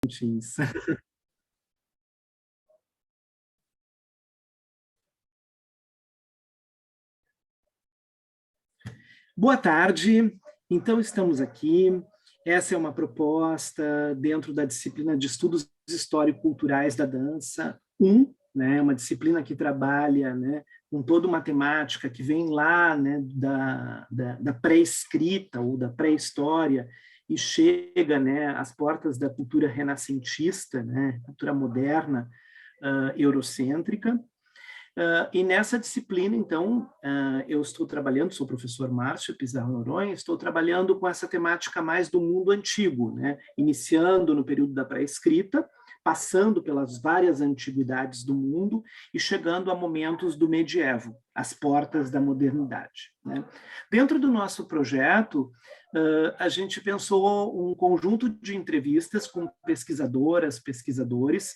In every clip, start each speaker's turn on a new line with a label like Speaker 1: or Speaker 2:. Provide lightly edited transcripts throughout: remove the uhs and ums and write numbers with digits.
Speaker 1: Tocantins. Boa tarde, então estamos aqui. Essa é uma proposta dentro da disciplina de Estudos Histórico-Culturais da Dança 1, né, uma disciplina que trabalha, né, com toda uma temática que vem lá, né, da pré-escrita ou da pré-história e chega, né, às portas da cultura renascentista, né, cultura moderna, eurocêntrica. E nessa disciplina, então, eu estou trabalhando, sou o professor Márcio Pizarro Noronha, estou trabalhando com essa temática mais do mundo antigo, né? Iniciando no período da pré-escrita, passando pelas várias antiguidades do mundo e chegando a momentos do medievo, às portas da modernidade, né? Dentro do nosso projeto, a gente pensou um conjunto de entrevistas com pesquisadoras, pesquisadores,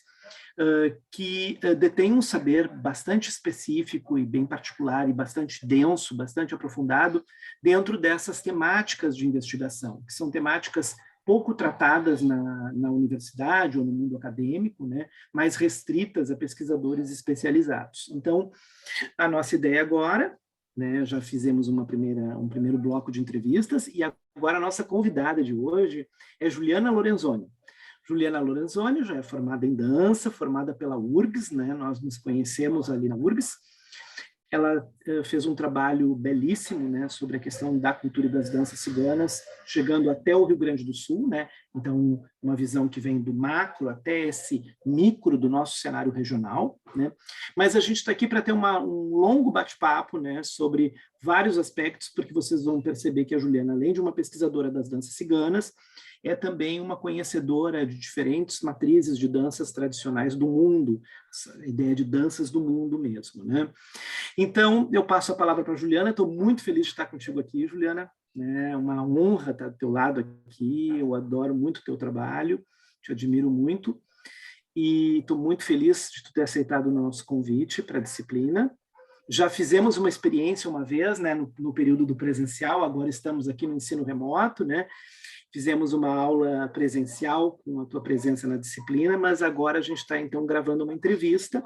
Speaker 1: que detém um saber bastante específico e bem particular e bastante denso, bastante aprofundado dentro dessas temáticas de investigação, que são temáticas pouco tratadas na universidade ou no mundo acadêmico, né, mais restritas a pesquisadores especializados. Então, a nossa ideia agora, né, já fizemos um primeiro bloco de entrevistas, e agora a nossa convidada de hoje é Juliana Lorenzoni. Juliana Lorenzoni já é formada em dança, formada pela URGS, né? Nós nos conhecemos ali na URGS. Ela fez um trabalho belíssimo, né, sobre a questão da cultura e das danças ciganas, chegando até o Rio Grande do Sul, né? Então, uma visão que vem do macro até esse micro do nosso cenário regional, né? Mas a gente está aqui para ter um longo bate-papo, né, sobre vários aspectos, porque vocês vão perceber que a Juliana, além de uma pesquisadora das danças ciganas, é também uma conhecedora de diferentes matrizes de danças tradicionais do mundo, essa ideia de danças do mundo mesmo, né? Então, eu passo a palavra para a Juliana, estou muito feliz de estar contigo aqui, Juliana, é uma honra estar do teu lado aqui, eu adoro muito o teu trabalho, te admiro muito, e estou muito feliz de tu ter aceitado o nosso convite para a disciplina. Já fizemos uma experiência uma vez, né, no período do presencial, agora estamos aqui no ensino remoto, né? Fizemos uma aula presencial com a tua presença na disciplina, mas agora a gente está, então, gravando uma entrevista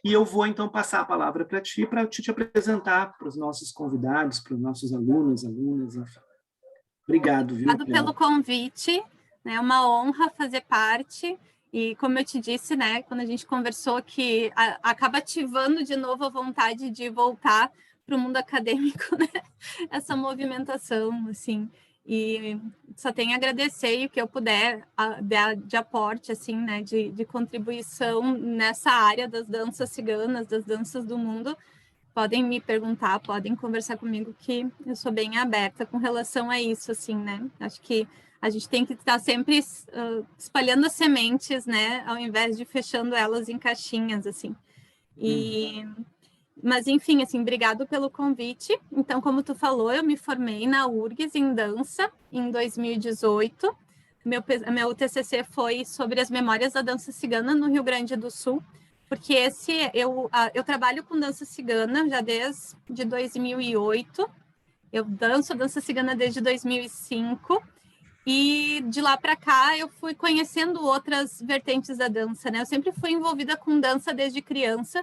Speaker 1: e eu vou, então, passar a palavra para te apresentar para os nossos convidados, para os nossos alunos, alunas, enfim. Obrigado, viu?
Speaker 2: Obrigado pelo convite, né? É uma honra fazer parte. E como eu te disse, né, quando a gente conversou, que acaba ativando de novo a vontade de voltar para o mundo acadêmico, né? Essa movimentação, assim. E só tenho a agradecer e o que eu puder dar de aporte, assim, né, de contribuição nessa área das danças ciganas, das danças do mundo. Podem me perguntar, podem conversar comigo, que eu sou bem aberta com relação a isso, assim, né? Acho que a gente tem que estar sempre espalhando as sementes, né? Ao invés de fechando elas em caixinhas, assim. Mas, enfim, assim, obrigado pelo convite. Então, como tu falou, eu me formei na URGS em dança em 2018. Meu TCC foi sobre as memórias da dança cigana no Rio Grande do Sul, porque eu trabalho com dança cigana já desde 2008. Eu danço dança cigana desde 2005. E de lá para cá eu fui conhecendo outras vertentes da dança, né? Eu sempre fui envolvida com dança desde criança,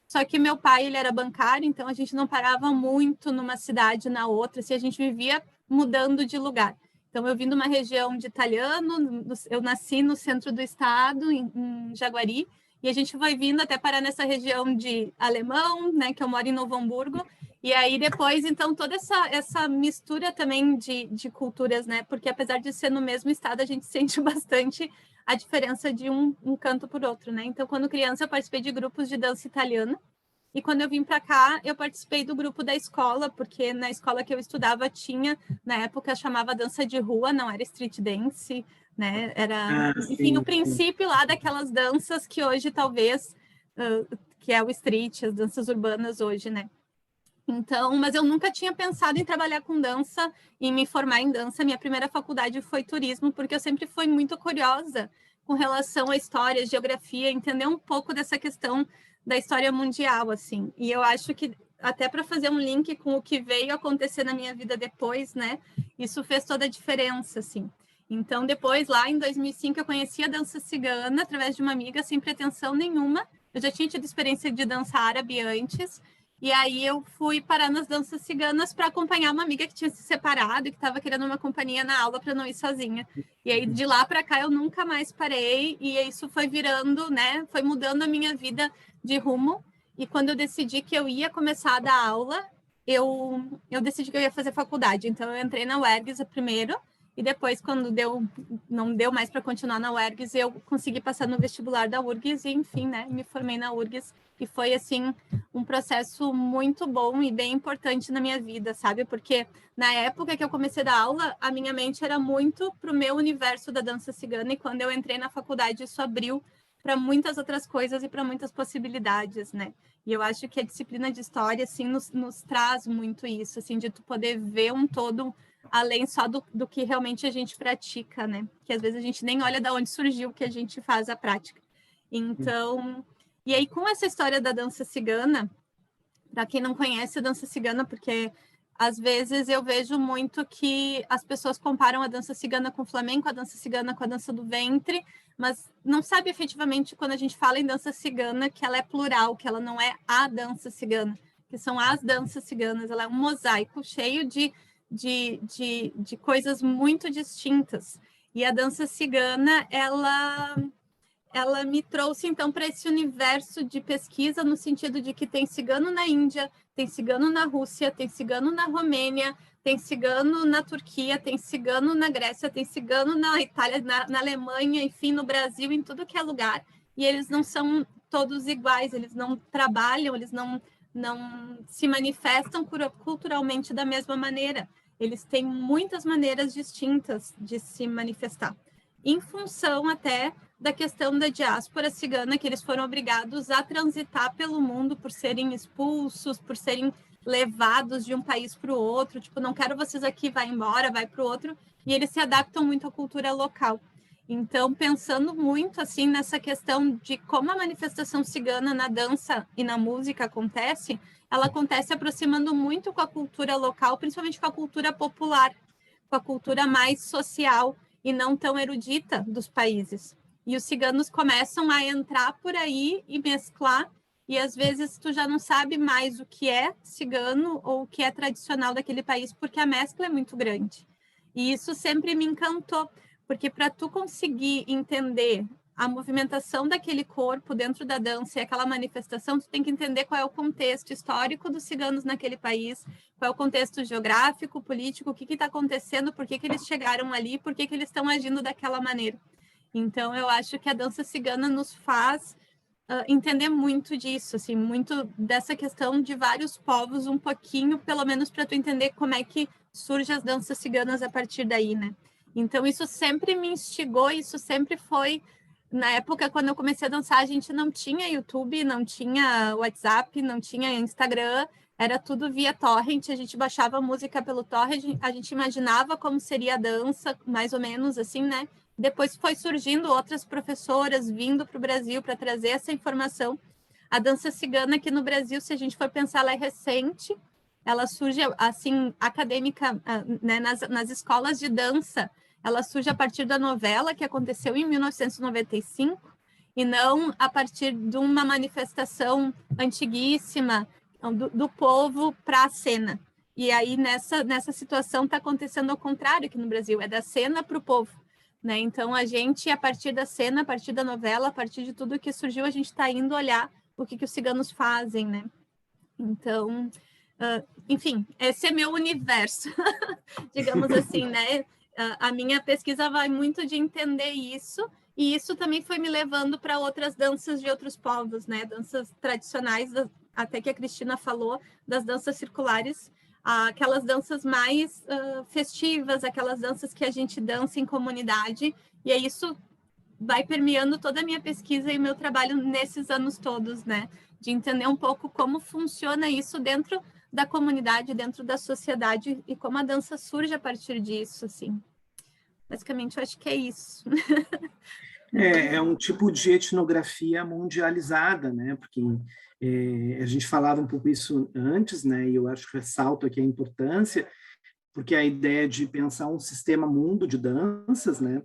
Speaker 2: só que meu pai, ele era bancário, então a gente não parava muito numa cidade na outra, assim, a gente vivia mudando de lugar. Então eu vim de uma região de italiano, eu nasci no centro do estado, em Jaguari, e a gente foi vindo até parar nessa região de alemão, né, que eu moro em Novo Hamburgo, e aí depois, então, toda essa mistura também de culturas, né, porque apesar de ser no mesmo estado, a gente sente bastante a diferença de um canto por outro, né? Então, quando criança, eu participei de grupos de dança italiana, e quando eu vim para cá, eu participei do grupo da escola, porque na escola que eu estudava tinha, na época, chamava dança de rua, não era street dance, né? Era, enfim, o princípio lá daquelas danças que hoje talvez, que é o street, as danças urbanas hoje, né? Então, mas eu nunca tinha pensado em trabalhar com dança e me formar em dança. Minha primeira faculdade foi turismo, porque eu sempre fui muito curiosa com relação à história, geografia, entender um pouco dessa questão da história mundial, assim. E eu acho que até para fazer um link com o que veio acontecer na minha vida depois, né? Isso fez toda a diferença, assim. Então, depois, lá em 2005, eu conheci a dança cigana através de uma amiga, sem pretensão nenhuma. Eu já tinha tido experiência de dança árabe antes, e aí eu fui parar nas danças ciganas para acompanhar uma amiga que tinha se separado e que estava querendo uma companhia na aula para não ir sozinha. E aí, de lá para cá, eu nunca mais parei, e isso foi virando, né? Foi mudando a minha vida de rumo. E quando eu decidi que eu ia começar a dar aula, eu decidi que eu ia fazer faculdade. Então, eu entrei na UERGS primeiro, e depois, quando não deu mais para continuar na UERGS, eu consegui passar no vestibular da URGS e, enfim, né, me formei na URGS. E foi, assim, um processo muito bom e bem importante na minha vida, sabe? Porque na época que eu comecei a dar aula, a minha mente era muito para o meu universo da dança cigana, e quando eu entrei na faculdade, isso abriu para muitas outras coisas e para muitas possibilidades, né? E eu acho que a disciplina de história, assim, nos traz muito isso, assim, de tu poder ver um todo além só do que realmente a gente pratica, né? Que às vezes a gente nem olha de onde surgiu o que a gente faz a prática. Então, e aí com essa história da dança cigana, para quem não conhece a dança cigana, porque às vezes eu vejo muito que as pessoas comparam a dança cigana com o flamenco, a dança cigana com a dança do ventre, mas não sabe efetivamente, quando a gente fala em dança cigana, que ela é plural, que ela não é a dança cigana, que são as danças ciganas. Ela é um mosaico cheio de coisas muito distintas. E a dança cigana, ela me trouxe, então, para esse universo de pesquisa, no sentido de que tem cigano na Índia, tem cigano na Rússia, tem cigano na Romênia, tem cigano na Turquia, tem cigano na Grécia, tem cigano na Itália, na Alemanha, enfim, no Brasil, em tudo que é lugar. E eles não são todos iguais, eles não trabalham, eles não se manifestam culturalmente da mesma maneira. Eles têm muitas maneiras distintas de se manifestar, em função até da questão da diáspora cigana, que eles foram obrigados a transitar pelo mundo por serem expulsos, por serem levados de um país para o outro, tipo, não quero vocês aqui, vai embora, vai para o outro, e eles se adaptam muito à cultura local. Então, pensando muito assim nessa questão de como a manifestação cigana na dança e na música acontece, ela acontece aproximando muito com a cultura local, principalmente com a cultura popular, com a cultura mais social e não tão erudita dos países. E os ciganos começam a entrar por aí e mesclar, e às vezes tu já não sabe mais o que é cigano ou o que é tradicional daquele país, porque a mescla é muito grande. E isso sempre me encantou, porque para tu conseguir entender a movimentação daquele corpo dentro da dança e aquela manifestação, tu tem que entender qual é o contexto histórico dos ciganos naquele país, qual é o contexto geográfico, político, o que está acontecendo, por que eles chegaram ali, por que eles estão agindo daquela maneira. Então, eu acho que a dança cigana nos faz entender muito disso, assim, muito dessa questão de vários povos, um pouquinho, pelo menos para tu entender como é que surgem as danças ciganas a partir daí, né? Então, isso sempre me instigou, isso sempre foi... Na época, quando eu comecei a dançar, a gente não tinha YouTube, não tinha WhatsApp, não tinha Instagram, era tudo via torrent, a gente baixava música pelo torrent, a gente imaginava como seria a dança, mais ou menos assim, né? Depois foi surgindo outras professoras vindo para o Brasil para trazer essa informação. A dança cigana aqui no Brasil, se a gente for pensar, ela é recente, ela surge assim, acadêmica, né, nas escolas de dança, ela surge a partir da novela que aconteceu em 1995, e não a partir de uma manifestação antiguíssima do povo para a cena. E aí, nessa situação, está acontecendo ao contrário aqui no Brasil, é da cena para o povo. Né? Então, a gente, a partir da cena, a partir da novela, a partir de tudo que surgiu, a gente está indo olhar o que os ciganos fazem, né? Então, enfim, esse é meu universo, digamos assim, né? A minha pesquisa vai muito de entender isso, e isso também foi me levando para outras danças de outros povos, né? Danças tradicionais, até que a Cristina falou, das danças circulares, aquelas danças mais festivas, aquelas danças que a gente dança em comunidade, e é isso vai permeando toda a minha pesquisa e meu trabalho nesses anos todos, né? De entender um pouco como funciona isso dentro da comunidade, dentro da sociedade, e como a dança surge a partir disso, assim. Basicamente, eu acho que é isso.
Speaker 1: É um tipo de etnografia mundializada, né? Porque a gente falava um pouco isso antes, né? E eu acho que ressalto aqui a importância porque a ideia de pensar um sistema mundo de danças, né,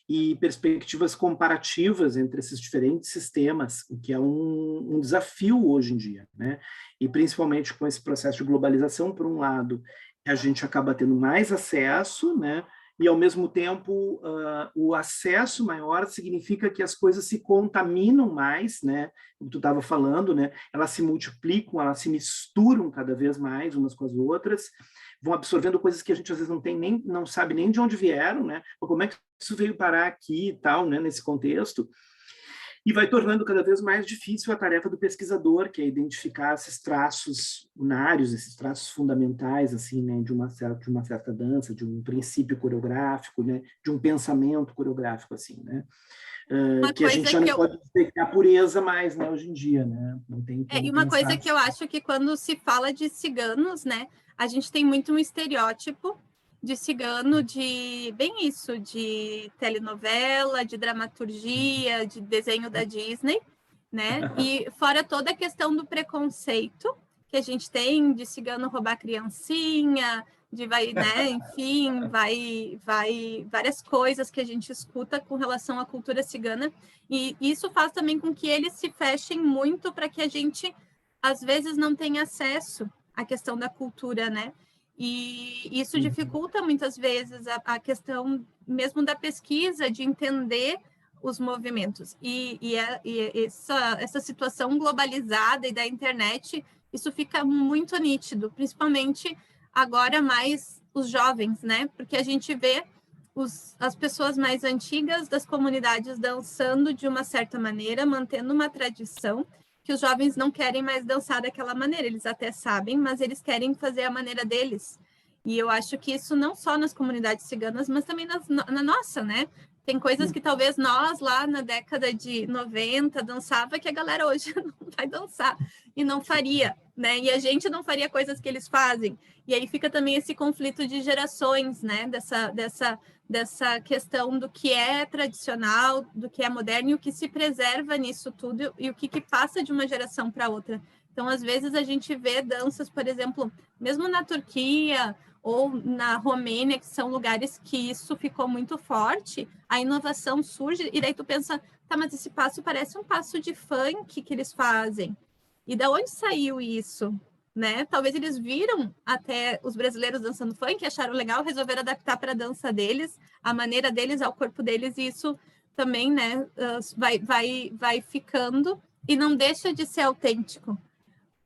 Speaker 1: e perspectivas comparativas entre esses diferentes sistemas, o que é um desafio hoje em dia, né? E principalmente com esse processo de globalização, por um lado, a gente acaba tendo mais acesso, né? E, ao mesmo tempo, o acesso maior significa que as coisas se contaminam mais, né? Como tu estava falando, né? Elas se multiplicam, elas se misturam cada vez mais umas com as outras, vão absorvendo coisas que a gente às vezes não sabe nem de onde vieram, né? Ou como é que isso veio parar aqui e tal, né? Nesse contexto. E vai tornando cada vez mais difícil a tarefa do pesquisador, que é identificar esses traços unários, esses traços fundamentais, assim, né, de uma certa dança, de um princípio coreográfico, né, de um pensamento coreográfico, assim, né, que a gente já não pode dizer que é a pureza mais, né, hoje em dia, né, não tem como
Speaker 2: e uma
Speaker 1: pensar
Speaker 2: coisa que eu acho que quando se fala de ciganos, né, a gente tem muito um estereótipo de cigano de, bem isso, de telenovela, de dramaturgia, de desenho da Disney, né? E fora toda a questão do preconceito que a gente tem de cigano roubar criancinha, de vai, né, enfim, vai várias coisas que a gente escuta com relação à cultura cigana, e isso faz também com que eles se fechem muito para que a gente às vezes não tenha acesso à questão da cultura, né? E isso dificulta muitas vezes a questão mesmo da pesquisa, de entender os movimentos. E essa situação globalizada e da internet, isso fica muito nítido, principalmente agora mais os jovens, né? Porque a gente vê as pessoas mais antigas das comunidades dançando de uma certa maneira, mantendo uma tradição, que os jovens não querem mais dançar daquela maneira, eles até sabem, mas eles querem fazer a maneira deles. E eu acho que isso não só nas comunidades ciganas, mas também na nossa, né? Tem coisas que talvez nós, lá na década de 90, dançava, que a galera hoje não vai dançar e não faria, né? E a gente não faria coisas que eles fazem. E aí fica também esse conflito de gerações, né? Dessa questão do que é tradicional, do que é moderno e o que se preserva nisso tudo e o que passa de uma geração para outra. Então, às vezes, a gente vê danças, por exemplo, mesmo na Turquia ou na Romênia, que são lugares que isso ficou muito forte, a inovação surge, e daí tu pensa, tá, mas esse passo parece um passo de funk que eles fazem. E da onde saiu isso? Né? Talvez eles viram até os brasileiros dançando funk, acharam legal, resolveram adaptar para a dança deles, a maneira deles, ao corpo deles, e isso também, né, vai ficando e não deixa de ser autêntico,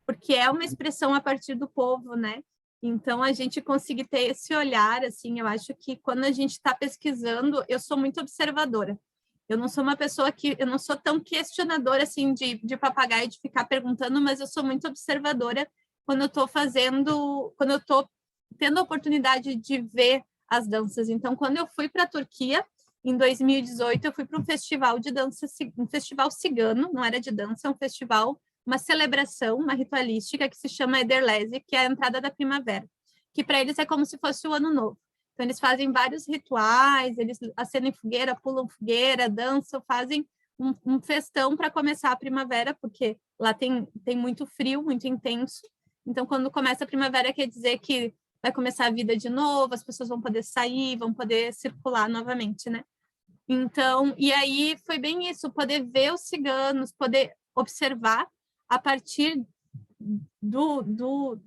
Speaker 2: porque é uma expressão a partir do povo, né? Então, a gente conseguir ter esse olhar, assim, eu acho que quando a gente está pesquisando, eu sou muito observadora. Eu não sou uma pessoa eu não sou tão questionadora, assim, de papagaio, de ficar perguntando, mas eu sou muito observadora quando eu estou quando eu estou tendo a oportunidade de ver as danças. Então, quando eu fui para a Turquia, em 2018, eu fui para um festival de dança, um festival cigano, não era de dança, é um festival, uma celebração, uma ritualística que se chama Ederlezi, que é a entrada da primavera, que para eles é como se fosse o ano novo. Então, eles fazem vários rituais, eles acendem fogueira, pulam fogueira, dançam, fazem um festão para começar a primavera, porque lá tem muito frio, muito intenso. Então, quando começa a primavera, quer dizer que vai começar a vida de novo, as pessoas vão poder sair, vão poder circular novamente, né? Então, e aí foi bem isso, poder ver os ciganos, poder observar a partir do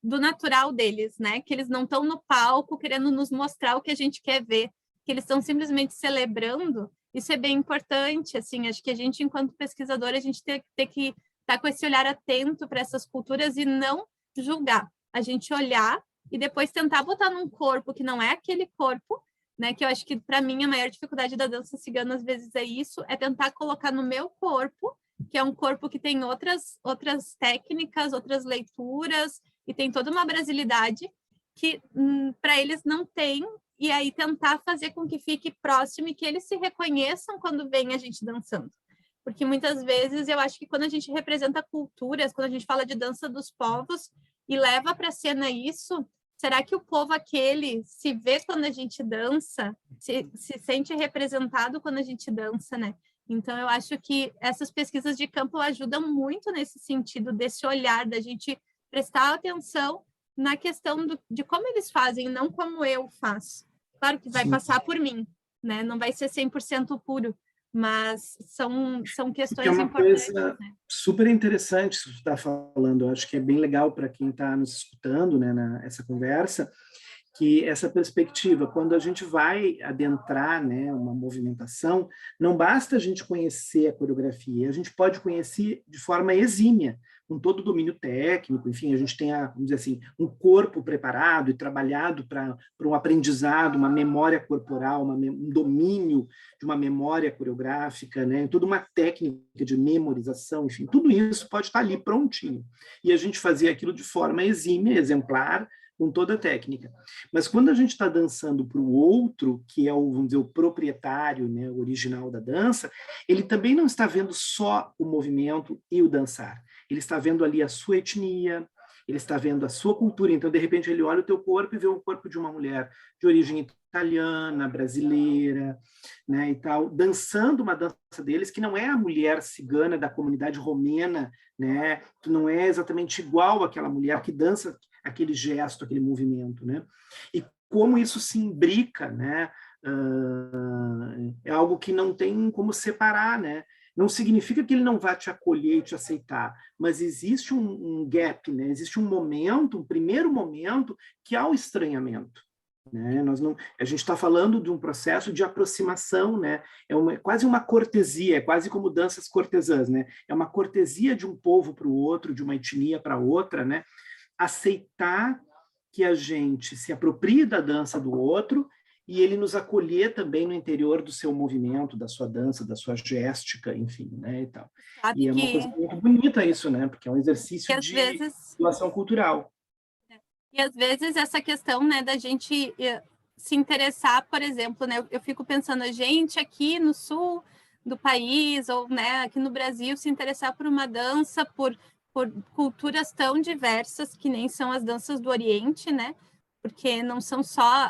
Speaker 2: natural deles, né? Que eles não estão no palco querendo nos mostrar o que a gente quer ver, que eles estão simplesmente celebrando. Isso é bem importante, assim, acho que a gente, enquanto pesquisadora, a gente tem que estar com esse olhar atento para essas culturas e não julgar. A gente olhar e depois tentar botar num corpo que não é aquele corpo, né? Que eu acho que, para mim, a maior dificuldade da dança cigana, às vezes, é isso, é tentar colocar no meu corpo, que é um corpo que tem outras técnicas, outras leituras, e tem toda uma brasilidade que para eles não tem, e aí tentar fazer com que fique próximo e que eles se reconheçam quando vem a gente dançando. Porque muitas vezes eu acho que quando a gente representa culturas, quando a gente fala de dança dos povos e leva para a cena isso, será que o povo aquele se vê quando a gente dança, se sente representado quando a gente dança, né? Então, eu acho que essas pesquisas de campo ajudam muito nesse sentido, desse olhar, da gente prestar atenção na questão de como eles fazem, não como eu faço. Claro que vai passar por mim, né? Não vai ser 100% puro, mas são questões
Speaker 1: Que é uma
Speaker 2: importantes,
Speaker 1: coisa
Speaker 2: né?
Speaker 1: super interessante que você está falando. Eu acho que é bem legal para quem está nos escutando, né, essa conversa, que essa perspectiva, quando a gente vai adentrar, né, uma movimentação, não basta a gente conhecer a coreografia, a gente pode conhecer de forma exímia, com todo o domínio técnico, enfim, a gente tem, vamos dizer assim, um corpo preparado e trabalhado para um aprendizado, uma memória corporal, um domínio de uma memória coreográfica, né, toda uma técnica de memorização, enfim, tudo isso pode estar ali prontinho. E a gente fazer aquilo de forma exímia, exemplar, com toda a técnica. Mas quando a gente está dançando para o outro, que é o, vamos dizer, o proprietário, né, o original da dança, ele também não está vendo só o movimento e o dançar. Ele está vendo ali a sua etnia, ele está vendo a sua cultura. Então, de repente, ele olha o teu corpo e vê o corpo de uma mulher de origem italiana, brasileira, né, e tal, dançando uma dança deles, que não é a mulher cigana da comunidade romena, né, que não é exatamente igual àquela mulher que dança aquele gesto, aquele movimento, né? E como isso se imbrica, né? É algo que não tem como separar, né? Não significa que ele não vá te acolher e te aceitar, mas existe um gap, né? Existe um momento, um primeiro momento, que há o estranhamento. Né? A gente está falando de um processo de aproximação, né? Quase uma cortesia, é quase como danças cortesãs, né? É uma cortesia de um povo para o outro, de uma etnia para outra, né? Aceitar que a gente se aproprie da dança do outro e ele nos acolher também no interior do seu movimento, da sua dança, da sua géstica, enfim, né, e tal.
Speaker 2: Sabe
Speaker 1: E é uma coisa muito bonita isso, né, porque é um exercício de doação cultural.
Speaker 2: E às vezes essa questão, né, da gente se interessar, por exemplo, né, eu fico pensando, a gente aqui no sul do país, ou né, aqui no Brasil, se interessar por uma dança, por culturas tão diversas que nem são as danças do Oriente, né? Porque não são só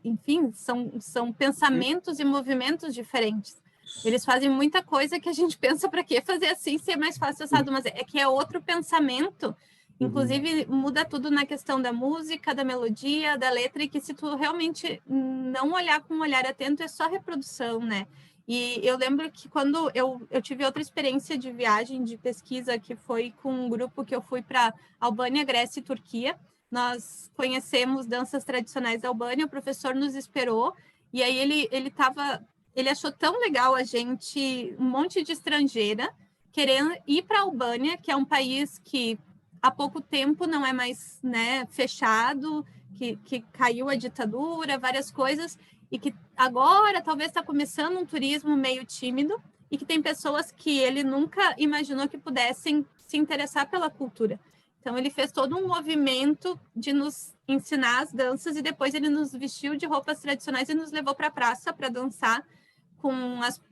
Speaker 2: enfim, são pensamentos e movimentos diferentes. Eles fazem muita coisa que a gente pensa para que fazer assim, se é mais fácil assado, mas é que é outro pensamento. Inclusive, muda tudo na questão da música, da melodia, da letra, e que se tu realmente não olhar com um olhar atento, é só reprodução, né? E eu lembro que quando eu tive outra experiência de viagem, de pesquisa, que foi com um grupo que eu fui para Albânia, Grécia e Turquia. Nós conhecemos danças tradicionais da Albânia, o professor nos esperou, e aí ele achou tão legal a gente, um monte de estrangeira, querendo ir para a Albânia, que é um país que há pouco tempo não é mais, né, fechado, que caiu a ditadura, várias coisas, e que agora talvez está começando um turismo meio tímido, e que tem pessoas que ele nunca imaginou que pudessem se interessar pela cultura. Então, ele fez todo um movimento de nos ensinar as danças, e depois ele nos vestiu de roupas tradicionais e nos levou para a praça para dançar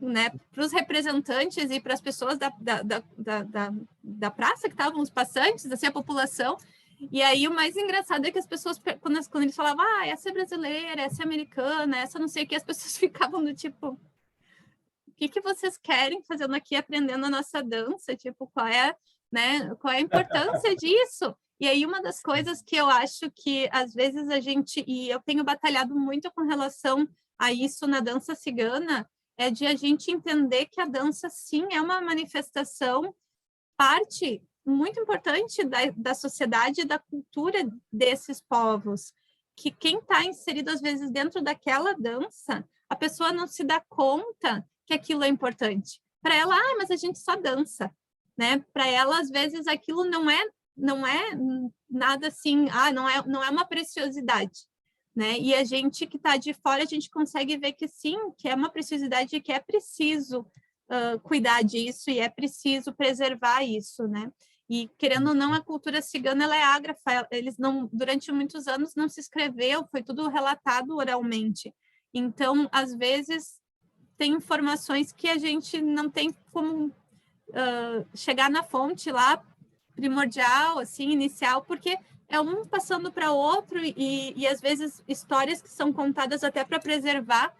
Speaker 2: né, para os representantes e para as pessoas da praça que estavam, os passantes, assim, a população. E aí o mais engraçado é que as pessoas, quando eles falavam, essa é brasileira, essa é americana, essa não sei o que, as pessoas ficavam do tipo, o que vocês querem fazendo aqui, aprendendo a nossa dança? Tipo, qual é a importância disso? E aí uma das coisas que eu acho que às vezes e eu tenho batalhado muito com relação a isso na dança cigana, é de a gente entender que a dança, sim, é uma manifestação, parte muito importante da sociedade e da cultura desses povos, que quem está inserido, às vezes, dentro daquela dança, a pessoa não se dá conta que aquilo é importante. Para ela, mas a gente só dança, né? Para ela, às vezes, aquilo não é nada assim, não é uma preciosidade. Né? E a gente que está de fora, a gente consegue ver que sim, que é uma preciosidade e que é preciso cuidar disso e é preciso preservar isso, né? E querendo ou não, a cultura cigana ela é ágrafa, eles não, durante muitos anos não se escreveu, foi tudo relatado oralmente. Então, às vezes, tem informações que a gente não tem como chegar na fonte lá primordial, assim, inicial, porque é um passando para outro e às vezes histórias que são contadas até para preservar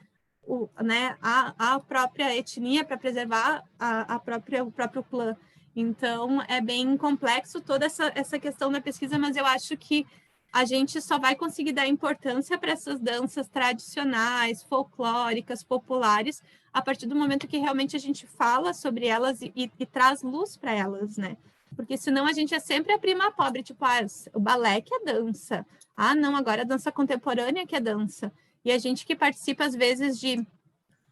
Speaker 2: a própria etnia, para preservar o próprio clã. Então, é bem complexo toda essa questão da pesquisa, mas eu acho que a gente só vai conseguir dar importância para essas danças tradicionais, folclóricas, populares, a partir do momento que realmente a gente fala sobre elas e traz luz para elas, né? Porque senão a gente é sempre a prima pobre, tipo, o balé que é dança. Ah, não, agora a dança contemporânea que é dança. E a gente que participa, às vezes, de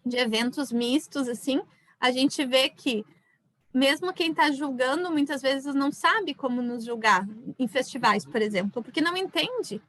Speaker 2: eventos mistos, assim, a gente vê que mesmo quem está julgando, muitas vezes não sabe como nos julgar em festivais, por exemplo, porque não entende,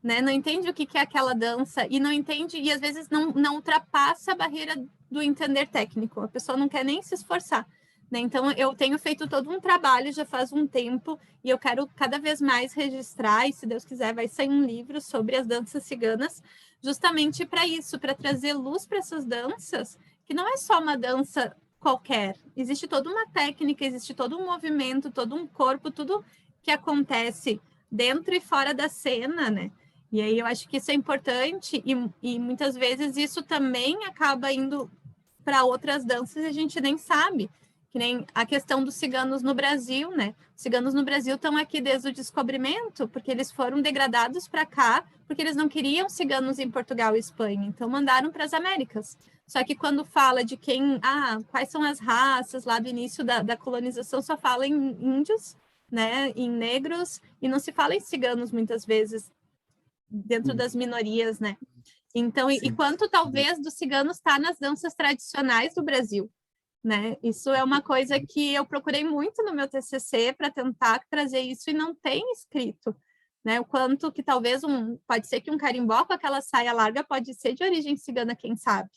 Speaker 2: né? Não entende o que é aquela dança e não entende, e às vezes não ultrapassa a barreira do entender técnico. A pessoa não quer nem se esforçar, né? Então, eu tenho feito todo um trabalho já faz um tempo e eu quero cada vez mais registrar, e se Deus quiser, vai sair um livro sobre as danças ciganas, justamente para isso, para trazer luz para essas danças, que não é só uma dança qualquer. Existe toda uma técnica, existe todo um movimento, todo um corpo, tudo que acontece dentro e fora da cena, né? E aí eu acho que isso é importante e muitas vezes isso também acaba indo para outras danças e a gente nem sabe. Que nem a questão dos ciganos no Brasil, né? Os ciganos no Brasil estão aqui desde o descobrimento, porque eles foram degradados para cá, porque eles não queriam ciganos em Portugal e Espanha, então mandaram para as Américas. Só que quando fala de quais são as raças lá do início da colonização, só fala em índios, né, em negros, e não se fala em ciganos muitas vezes, dentro das minorias, né? Então, e quanto talvez dos ciganos está nas danças tradicionais do Brasil, né? Isso é uma coisa que eu procurei muito no meu TCC para tentar trazer isso e não tem escrito, né? O quanto que talvez pode ser que um carimbó com aquela saia larga pode ser de origem cigana, quem sabe,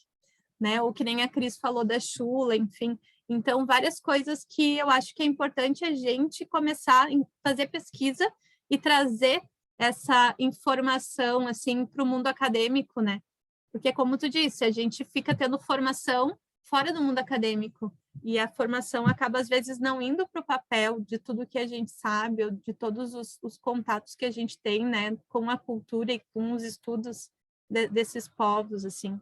Speaker 2: né? Ou que nem a Cris falou da chula, enfim. Então, várias coisas que eu acho que é importante a gente começar a fazer pesquisa e trazer essa informação, assim, para o mundo acadêmico, né? Porque, como tu disse, a gente fica tendo formação fora do mundo acadêmico e a formação acaba, às vezes, não indo para o papel de tudo que a gente sabe ou de todos os contatos que a gente tem, né, com a cultura e com os estudos desses povos, assim.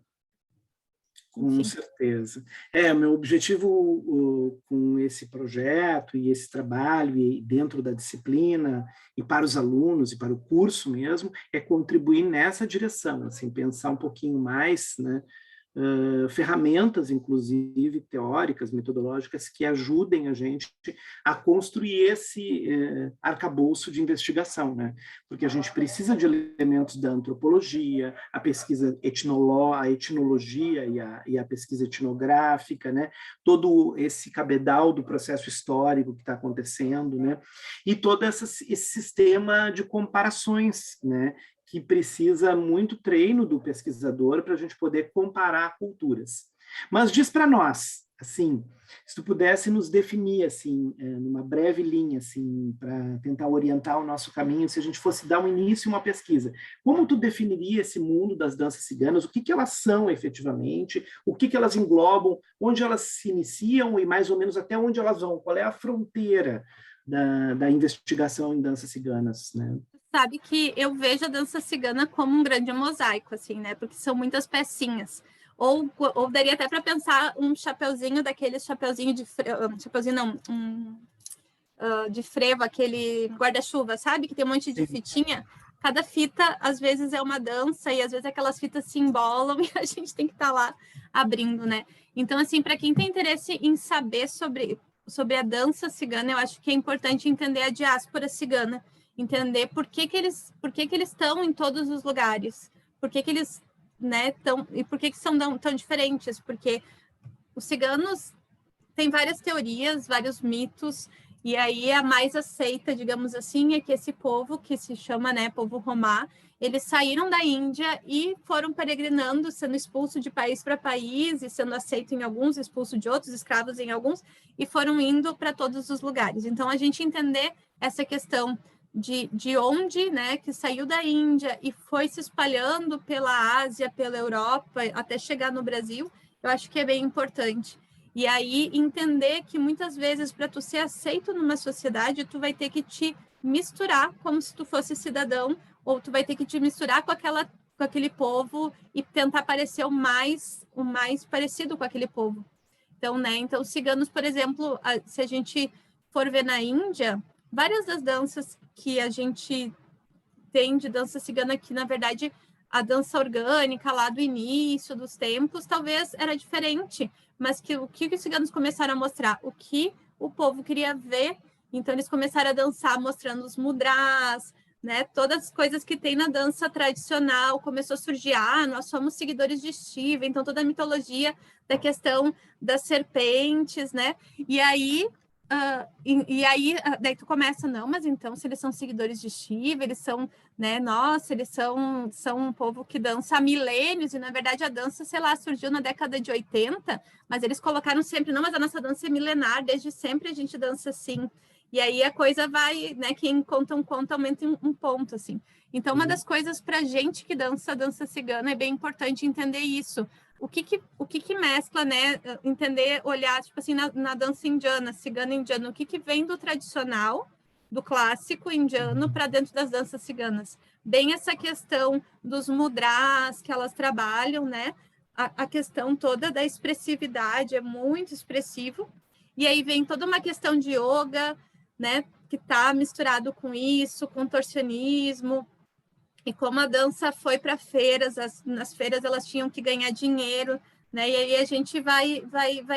Speaker 1: Com certeza. O meu objetivo com esse projeto e esse trabalho e dentro da disciplina e para os alunos e para o curso mesmo é contribuir nessa direção, assim, pensar um pouquinho mais, né, ferramentas, inclusive teóricas, metodológicas, que ajudem a gente a construir esse arcabouço de investigação, né? Porque a gente precisa de elementos da antropologia, a pesquisa a etnologia e a pesquisa etnográfica, né? Todo esse cabedal do processo histórico que está acontecendo, né? E todo esse sistema de comparações, né? Que precisa muito treino do pesquisador para a gente poder comparar culturas. Mas diz para nós, assim, se tu pudesse nos definir, assim, numa breve linha, assim, para tentar orientar o nosso caminho, se a gente fosse dar um início a uma pesquisa, como tu definiria esse mundo das danças ciganas? O que elas são efetivamente? O que elas englobam? Onde elas se iniciam e mais ou menos até onde elas vão? Qual é a fronteira da investigação em danças ciganas, né?
Speaker 2: Sabe que eu vejo a dança cigana como um grande mosaico, assim, né? Porque são muitas pecinhas. Ou daria até para pensar um chapeuzinho daqueles chapeuzinho de frevo, chapeuzinho não, de frevo, aquele guarda-chuva, sabe? Que tem um monte de fitinha. Cada fita, às vezes, é uma dança e às vezes aquelas fitas se embolam e a gente tem que estar lá abrindo, né? Então, assim, para quem tem interesse em saber sobre a dança cigana, eu acho que é importante entender a diáspora cigana, entender por que eles estão em todos os lugares, por que eles, né, estão, e por que são tão diferentes, porque os ciganos têm várias teorias, vários mitos, e aí a mais aceita, digamos assim, é que esse povo, que se chama, né, povo Romá, eles saíram da Índia e foram peregrinando, sendo expulso de país para país, e sendo aceito em alguns, expulso de outros, escravos em alguns, e foram indo para todos os lugares. Então, a gente entender essa questão de onde, né, que saiu da Índia e foi se espalhando pela Ásia, pela Europa, até chegar no Brasil, eu acho que é bem importante. E aí entender que muitas vezes para tu ser aceito numa sociedade, tu vai ter que te misturar como se tu fosse cidadão, ou tu vai ter que te misturar com aquele povo e tentar parecer o mais parecido com aquele povo. Então, né? Então, ciganos, por exemplo, se a gente for ver na Índia, várias das danças que a gente tem de dança cigana, que na verdade a dança orgânica lá do início dos tempos talvez era diferente, mas que o que os ciganos começaram a mostrar? O que o povo queria ver. Então eles começaram a dançar mostrando os mudras, né? Todas as coisas que tem na dança tradicional. Começou a surgir, nós somos seguidores de Shiva, então toda a mitologia da questão das serpentes, né? E aí daí tu começa, não, mas então se eles são seguidores de Shiva, eles são, né, nossa, eles são um povo que dança há milênios, e na verdade a dança, sei lá, surgiu na década de 80, mas eles colocaram sempre, não, mas a nossa dança é milenar, desde sempre a gente dança assim. E aí a coisa vai, né, quem conta um conto aumenta um ponto, assim. Então, uma das coisas para gente que dança cigana é bem importante entender isso. O que mescla, né? Entender, olhar, tipo assim, na dança indiana, cigana indiana, o que vem do tradicional, do clássico indiano para dentro das danças ciganas. Bem essa questão dos mudras que elas trabalham, né? A questão toda da expressividade é muito expressivo. E aí vem toda uma questão de yoga, né? Que está misturado com isso, contorcionismo. E como a dança foi para feiras, nas feiras elas tinham que ganhar dinheiro, né? E aí a gente vai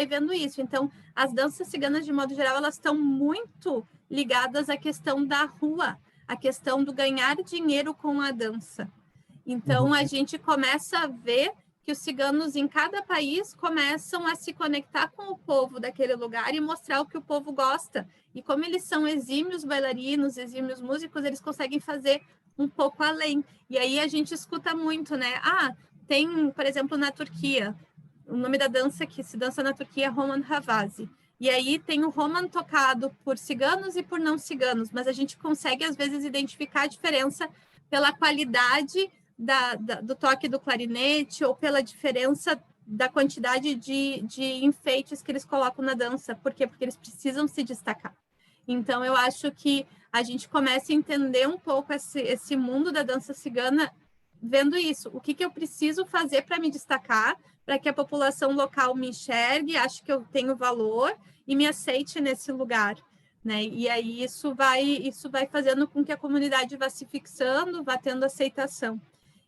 Speaker 2: vendo isso. Então, as danças ciganas, de modo geral, elas estão muito ligadas à questão da rua, à questão do ganhar dinheiro com a dança. Então, a gente começa a ver que os ciganos em cada país começam a se conectar com o povo daquele lugar e mostrar o que o povo gosta. E como eles são exímios bailarinos, exímios músicos, eles conseguem fazer um pouco além. E aí a gente escuta muito, né? Tem, por exemplo, na Turquia, o nome da dança que se dança na Turquia é Roman Havazi. E aí tem o Roman tocado por ciganos e por não ciganos, mas a gente consegue, às vezes, identificar a diferença pela qualidade do toque do clarinete ou pela diferença da quantidade de enfeites que eles colocam na dança. Por quê? Porque eles precisam se destacar. Então, eu acho que a gente começa a entender um pouco esse mundo da dança cigana vendo isso. O que eu preciso fazer para me destacar, para que a população local me enxergue, ache que eu tenho valor e me aceite nesse lugar, né? E aí isso vai fazendo com que a comunidade vá se fixando, vá tendo aceitação.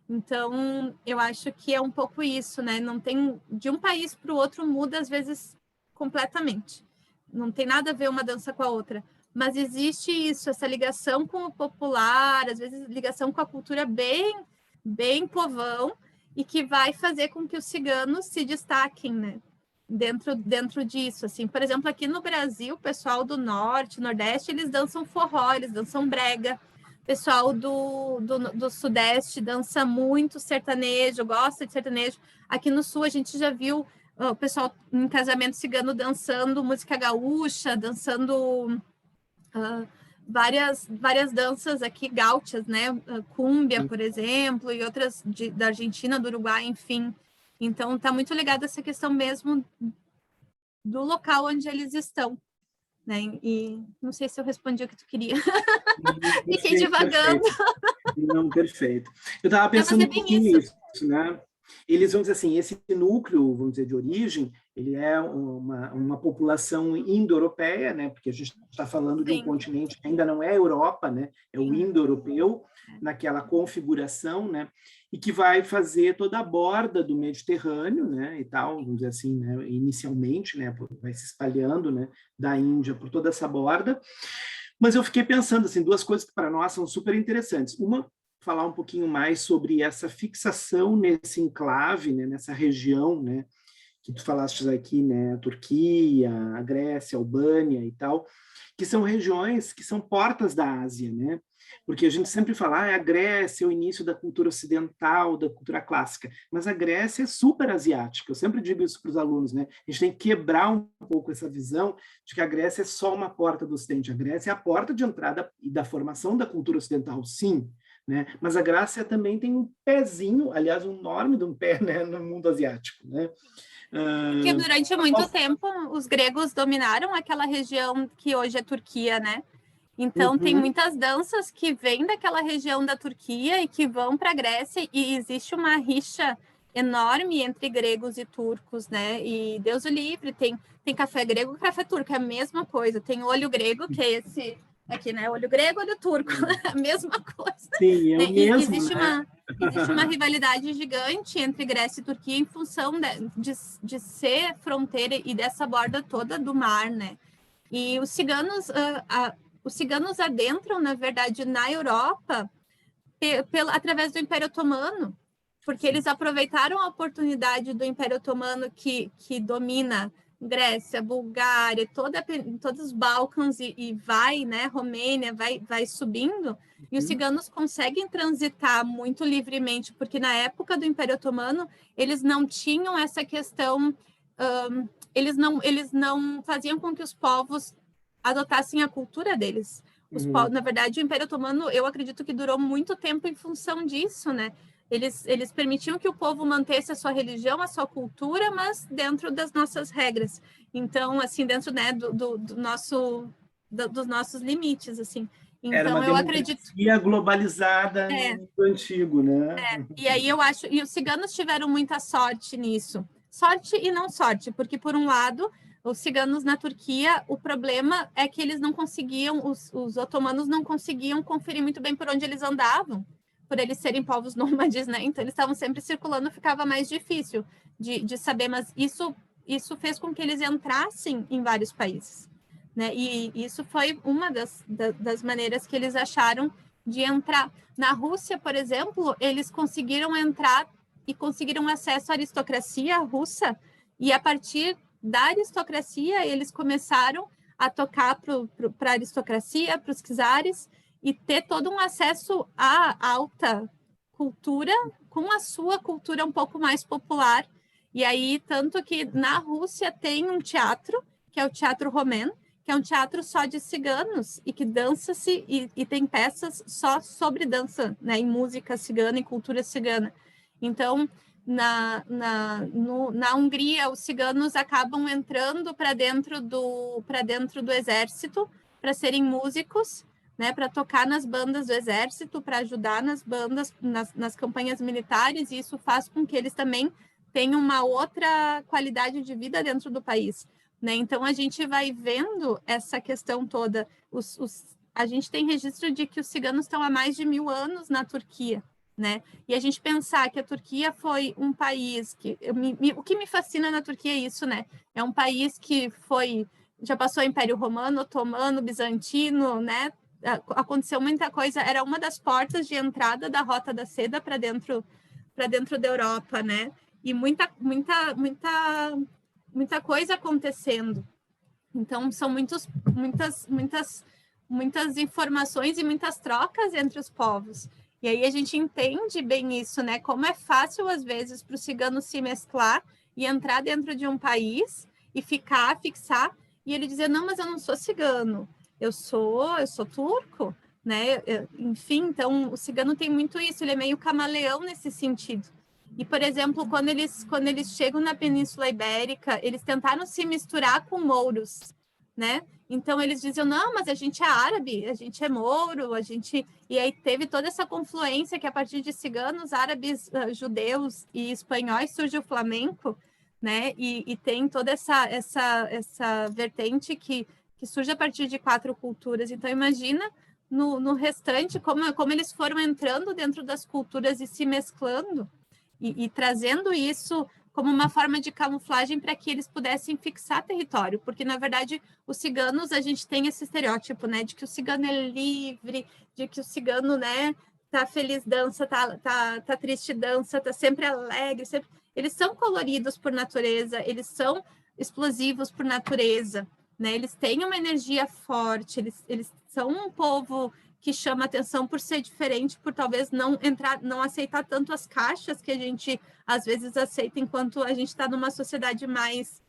Speaker 2: Então, eu acho que é um pouco isso, né? Não tem, de um país para o outro muda às vezes completamente. Não tem nada a ver uma dança com a outra, mas existe isso, essa ligação com o popular, às vezes ligação com a cultura bem povão, e que vai fazer com que os ciganos se destaquem, né? Dentro disso, assim. Por exemplo, aqui no Brasil, o pessoal do norte, nordeste, eles dançam forró, eles dançam brega. O pessoal do sudeste dança muito sertanejo, gosta de sertanejo. Aqui no sul, a gente já viu o pessoal em casamento cigano dançando música gaúcha, dançando várias danças aqui gaúchas, né? Cúmbia, por exemplo, e outras da Argentina, do Uruguai, enfim. Então, está muito ligado a essa questão mesmo do local onde eles estão, né? E não sei se eu respondi o que tu queria. Fiquei divagando.
Speaker 1: Perfeito. Não, perfeito. Eu estava pensando um pouquinho nisso, né? Eles vão dizer assim, esse núcleo, vamos dizer, de origem, ele é uma população indo-europeia, né? Porque a gente está falando de um continente que ainda não é a Europa, né? É o indo-europeu, naquela configuração, né? E que vai fazer toda a borda do Mediterrâneo, né? E tal, vamos dizer assim, né? Inicialmente, né? Vai se espalhando, né? Da Índia por toda essa borda. Mas eu fiquei pensando, assim, duas coisas que para nós são super interessantes. Uma, falar um pouquinho mais sobre essa fixação nesse enclave, né, nessa região, né, que tu falaste aqui, né, a Turquia, a Grécia, a Albânia e tal, que são regiões que são portas da Ásia, né? Porque a gente sempre fala, a Grécia é o início da cultura ocidental, da cultura clássica, mas a Grécia é super asiática. Eu sempre digo isso para os alunos, né? A gente tem que quebrar um pouco essa visão de que a Grécia é só uma porta do Ocidente. A Grécia é a porta de entrada e da formação da cultura ocidental, sim, né? Mas a Grécia também tem um pezinho, aliás, um enorme de um pé, né, no mundo asiático, né?
Speaker 2: Porque durante muito tempo os gregos dominaram aquela região que hoje é Turquia, né? Então tem muitas danças que vêm daquela região da Turquia e que vão para a Grécia, e existe uma rixa enorme entre gregos e turcos, né? E Deus o livre, tem café grego e café turco, é a mesma coisa. Tem olho grego, que é esse aqui, né? Olho grego, olho turco, a mesma coisa.
Speaker 1: Sim, é o
Speaker 2: E
Speaker 1: mesmo, né?
Speaker 2: existe uma rivalidade gigante entre Grécia e Turquia em função de ser fronteira e dessa borda toda do mar, né? E os ciganos adentram, na verdade, na Europa através do Império Otomano, porque eles aproveitaram a oportunidade do Império Otomano que domina Grécia, Bulgária, todos os Balcãs e vai, né, Romênia, vai subindo, e os ciganos conseguem transitar muito livremente, porque na época do Império Otomano eles não tinham essa questão, eles não faziam com que os povos adotassem a cultura deles. Na verdade, o Império Otomano, eu acredito que durou muito tempo em função disso, né? Eles permitiam que o povo mantesse a sua religião, a sua cultura, mas dentro das nossas regras. Então, assim, dentro, né, dos nossos limites, assim.
Speaker 1: Era uma
Speaker 2: Então, eu acredito...
Speaker 1: democracia globalizada no mundo antigo, né?
Speaker 2: E aí eu acho... E os ciganos tiveram muita sorte nisso. Sorte e não sorte, porque, por um lado, os ciganos na Turquia, o problema é que eles não conseguiam, os otomanos não conseguiam conferir muito bem por onde eles andavam, por eles serem povos nômades, né? Então, eles estavam sempre circulando, ficava mais difícil de saber, mas isso fez com que eles entrassem em vários países, né? E isso foi uma das maneiras que eles acharam de entrar. Na Rússia, por exemplo, eles conseguiram entrar e conseguiram acesso à aristocracia russa, e a partir da aristocracia, eles começaram a tocar para a aristocracia, para os czares, e ter todo um acesso à alta cultura, com a sua cultura um pouco mais popular. E aí, tanto que na Rússia tem um teatro, que é o Teatro Romeno, que é um teatro só de ciganos, e que dança-se, e tem peças só sobre dança, né, em música cigana e cultura cigana. Então, na Hungria, os ciganos acabam entrando para dentro do exército para serem músicos, né, para tocar nas bandas do exército, para ajudar nas bandas, nas campanhas militares, e isso faz com que eles também tenham uma outra qualidade de vida dentro do país, né? Então, a gente vai vendo essa questão toda. A gente tem registro de que os ciganos estão há mais de 1000 anos na Turquia, né? E a gente pensar que a Turquia foi um país que... o que me fascina na Turquia é isso, né? É um país que já passou Império Romano, Otomano, Bizantino, né? Aconteceu muita coisa, era uma das portas de entrada da Rota da Seda para dentro da Europa, né? E muita coisa acontecendo. Então, são muitas informações e muitas trocas entre os povos. E aí a gente entende bem isso, né? Como é fácil, às vezes, para o cigano se mesclar e entrar dentro de um país e fixar, e ele dizer, não, mas eu não sou cigano, eu sou turco, né? Enfim, então, o cigano tem muito isso, ele é meio camaleão nesse sentido. E, por exemplo, quando eles chegam na Península Ibérica, eles tentaram se misturar com mouros, né? Então, eles diziam, não, mas a gente é árabe, a gente é mouro, E aí teve toda essa confluência que, a partir de ciganos, árabes, judeus e espanhóis, surge o flamenco, né? E tem toda essa vertente que surge a partir de 4 culturas. Então, imagina no restante como eles foram entrando dentro das culturas e se mesclando, e trazendo isso como uma forma de camuflagem para que eles pudessem fixar território, porque, na verdade, os ciganos, a gente tem esse estereótipo, né, de que o cigano é livre, de que o cigano, né, tá feliz, dança, tá triste, dança, tá sempre alegre, sempre... Eles são coloridos por natureza, eles são explosivos por natureza, né, eles têm uma energia forte, eles são um povo que chama atenção por ser diferente, por talvez não aceitar tanto as caixas que a gente às vezes aceita, enquanto a gente está numa sociedade mais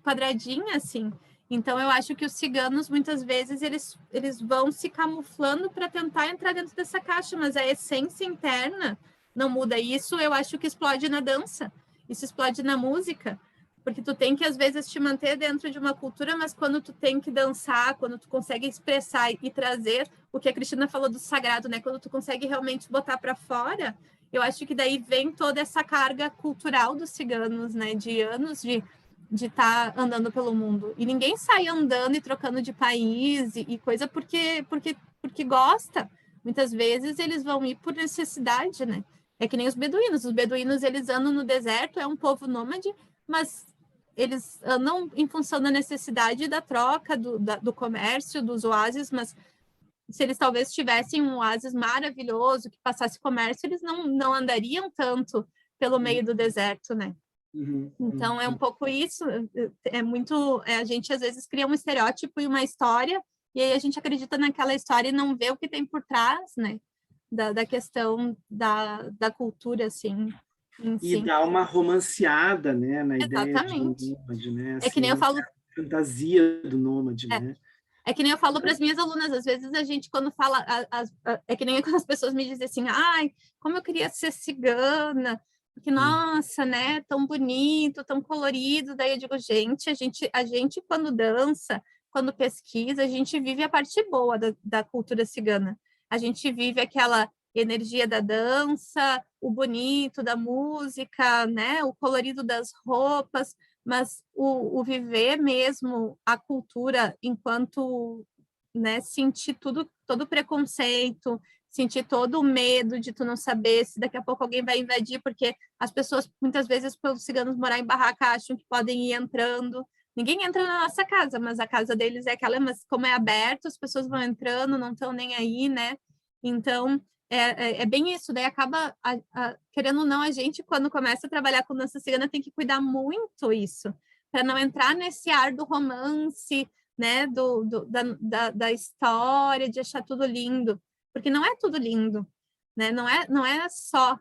Speaker 2: quadradinha, assim. Então, eu acho que os ciganos, muitas vezes, eles vão se camuflando para tentar entrar dentro dessa caixa, mas a essência interna não muda. Isso eu acho que explode na dança, isso explode na música, porque tu tem que, às vezes, te manter dentro de uma cultura, mas quando tu tem que dançar, quando tu consegue expressar e trazer o que a Cristina falou do sagrado, né? Quando tu consegue realmente botar para fora, eu acho que daí vem toda essa carga cultural dos ciganos, né? De anos de estar andando pelo mundo. E ninguém sai andando e trocando de país e coisa porque gosta. Muitas vezes eles vão ir por necessidade, né? É que nem os beduínos. Os beduínos, eles andam no deserto, é um povo nômade, mas eles andam em função da necessidade da troca, do comércio, dos oásis, mas se eles talvez tivessem um oásis maravilhoso que passasse comércio, eles não andariam tanto pelo meio do deserto, né? Então, é um pouco isso, a gente às vezes cria um estereótipo e uma história, e aí a gente acredita naquela história e não vê o que tem por trás, né, da questão da cultura, assim, em
Speaker 1: E
Speaker 2: si.
Speaker 1: dá uma romanceada, né, na ideia de
Speaker 2: Exatamente.
Speaker 1: nômade, né,
Speaker 2: É que nem
Speaker 1: assim,
Speaker 2: eu falo...
Speaker 1: fantasia do nômade, né?
Speaker 2: É que nem eu falo para as minhas alunas, às vezes a gente, quando fala, é que nem quando as pessoas me dizem assim, ai, como eu queria ser cigana, porque, nossa, né, tão bonito, tão colorido, daí eu digo, gente, a gente quando dança, quando pesquisa, a gente vive a parte boa da cultura cigana, a gente vive aquela energia da dança, o bonito da música, né, o colorido das roupas, mas o viver mesmo a cultura enquanto, né, sentir todo o preconceito, sentir todo o medo de tu não saber se daqui a pouco alguém vai invadir, porque as pessoas, muitas vezes, pelos ciganos morar em barraca, acham que podem ir entrando. Ninguém entra na nossa casa, mas a casa deles é aquela, mas como é aberto, as pessoas vão entrando, não estão nem aí, né? Então, é bem isso, daí acaba, querendo ou não, a gente, quando começa a trabalhar com dança cigana, tem que cuidar muito isso, para não entrar nesse ar do romance, né, da história, de achar tudo lindo, porque não é tudo lindo, né, não é só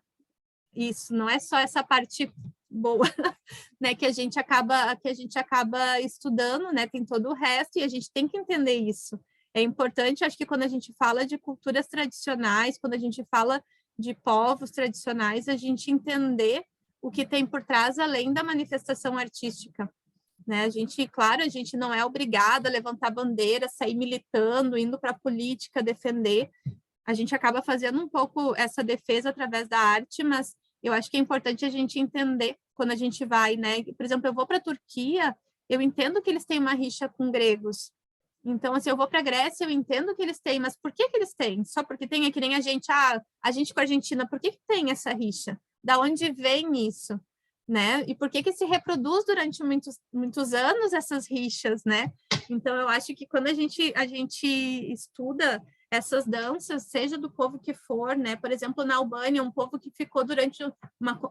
Speaker 2: isso, não é só essa parte boa, né, que a gente acaba estudando, né, tem todo o resto, e a gente tem que entender isso. É importante, acho que quando a gente fala de culturas tradicionais, quando a gente fala de povos tradicionais, a gente entender o que tem por trás além da manifestação artística, né? Claro, a gente não é obrigado a levantar bandeira, sair militando, indo para a política defender. A gente acaba fazendo um pouco essa defesa através da arte, mas eu acho que é importante a gente entender quando a gente vai, né? Por exemplo, eu vou para a Turquia, eu entendo que eles têm uma rixa com gregos. Então, assim, eu vou para a Grécia, eu entendo que eles têm, mas por que eles têm? Só porque tem, é que nem a gente com a Argentina, por que tem essa rixa? Da onde vem isso? Né? E por que se reproduz durante muitos anos essas rixas, né? Então, eu acho que quando a gente estuda essas danças, seja do povo que for, né? Por exemplo, na Albânia, um povo que ficou durante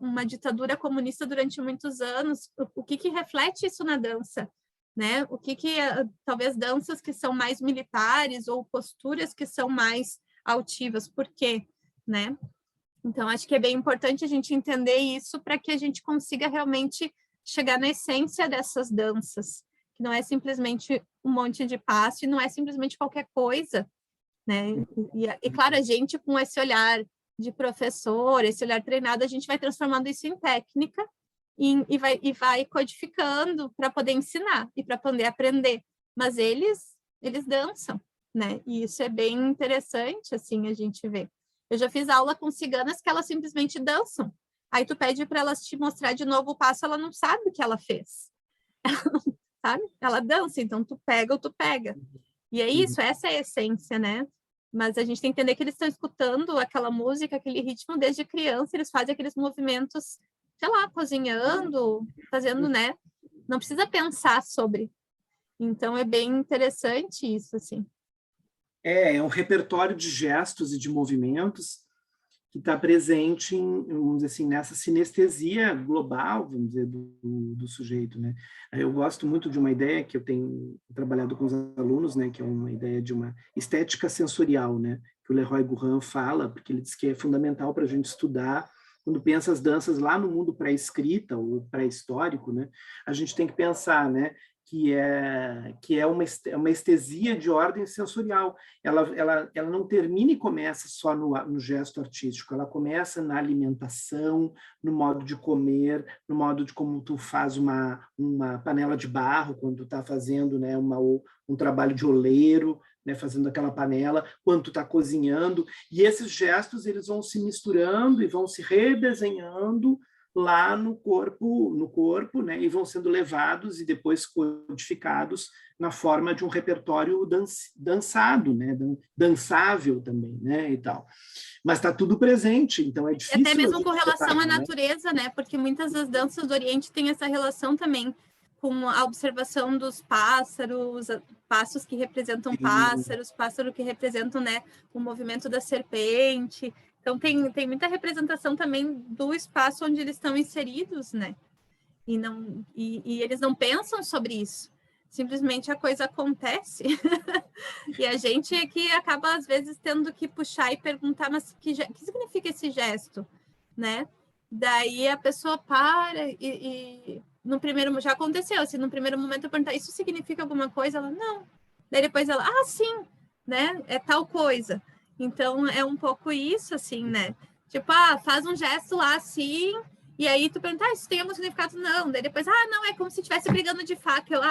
Speaker 2: uma ditadura comunista durante muitos anos, o que reflete isso na dança? Né? Talvez danças que são mais militares ou posturas que são mais altivas, por quê? Né? Então, acho que é bem importante a gente entender isso para que a gente consiga realmente chegar na essência dessas danças, que não é simplesmente um monte de passo e não é simplesmente qualquer coisa, né? E claro, a gente com esse olhar de professor, esse olhar treinado, a gente vai transformando isso em técnica e vai codificando para poder ensinar e para poder aprender. Mas eles dançam, né? E isso é bem interessante, assim, a gente vê. Eu já fiz aula com ciganas que elas simplesmente dançam. Aí tu pede para elas te mostrar de novo o passo, ela não sabe o que ela fez. Sabe? Ela dança, então tu pega ou tu pega. E é isso, essa é a essência, né? Mas a gente tem que entender que eles estão escutando aquela música, aquele ritmo desde criança, eles fazem aqueles movimentos, sei lá, cozinhando, fazendo, né? Não precisa pensar sobre. Então é bem interessante isso, assim.
Speaker 1: É um repertório de gestos e de movimentos que está presente, vamos dizer assim, nessa sinestesia global, vamos dizer, do sujeito, né? Eu gosto muito de uma ideia que eu tenho trabalhado com os alunos, né, que é uma ideia de uma estética sensorial, né, que o Leroy Gourand fala, porque ele diz que é fundamental para a gente estudar, quando pensa as danças lá no mundo pré-escrita ou pré-histórico, né, a gente tem que pensar, né, que é uma estesia de ordem sensorial. Ela não termina e começa só no gesto artístico, ela começa na alimentação, no modo de comer, no modo de como tu faz uma panela de barro, quando tu está fazendo, né, um trabalho de oleiro, né, fazendo aquela panela, quando tu está cozinhando, e esses gestos eles vão se misturando e vão se redesenhando lá no corpo, né, e vão sendo levados e depois codificados na forma de um repertório dançado, né, dançável também, né, e tal. Mas está tudo presente, então é difícil.
Speaker 2: Até mesmo com relação à natureza, né, porque muitas das danças do Oriente têm essa relação também com a observação dos pássaros, passos que representam pássaros, pássaros que representam, né, o movimento da serpente. Então, tem muita representação também do espaço onde eles estão inseridos, né? E eles não pensam sobre isso. Simplesmente a coisa acontece. E a gente aqui acaba, às vezes, tendo que puxar e perguntar, mas que significa esse gesto, né? Daí a pessoa para e no primeiro... Já aconteceu, assim, no primeiro momento eu perguntar, isso significa alguma coisa? Ela, não. Daí depois ela, sim, né? É tal coisa. Então, é um pouco isso, assim, né? Tipo, faz um gesto lá, assim, e aí tu pergunta, isso tem algum significado? Não. Daí depois, não, é como se estivesse brigando de faca. Eu,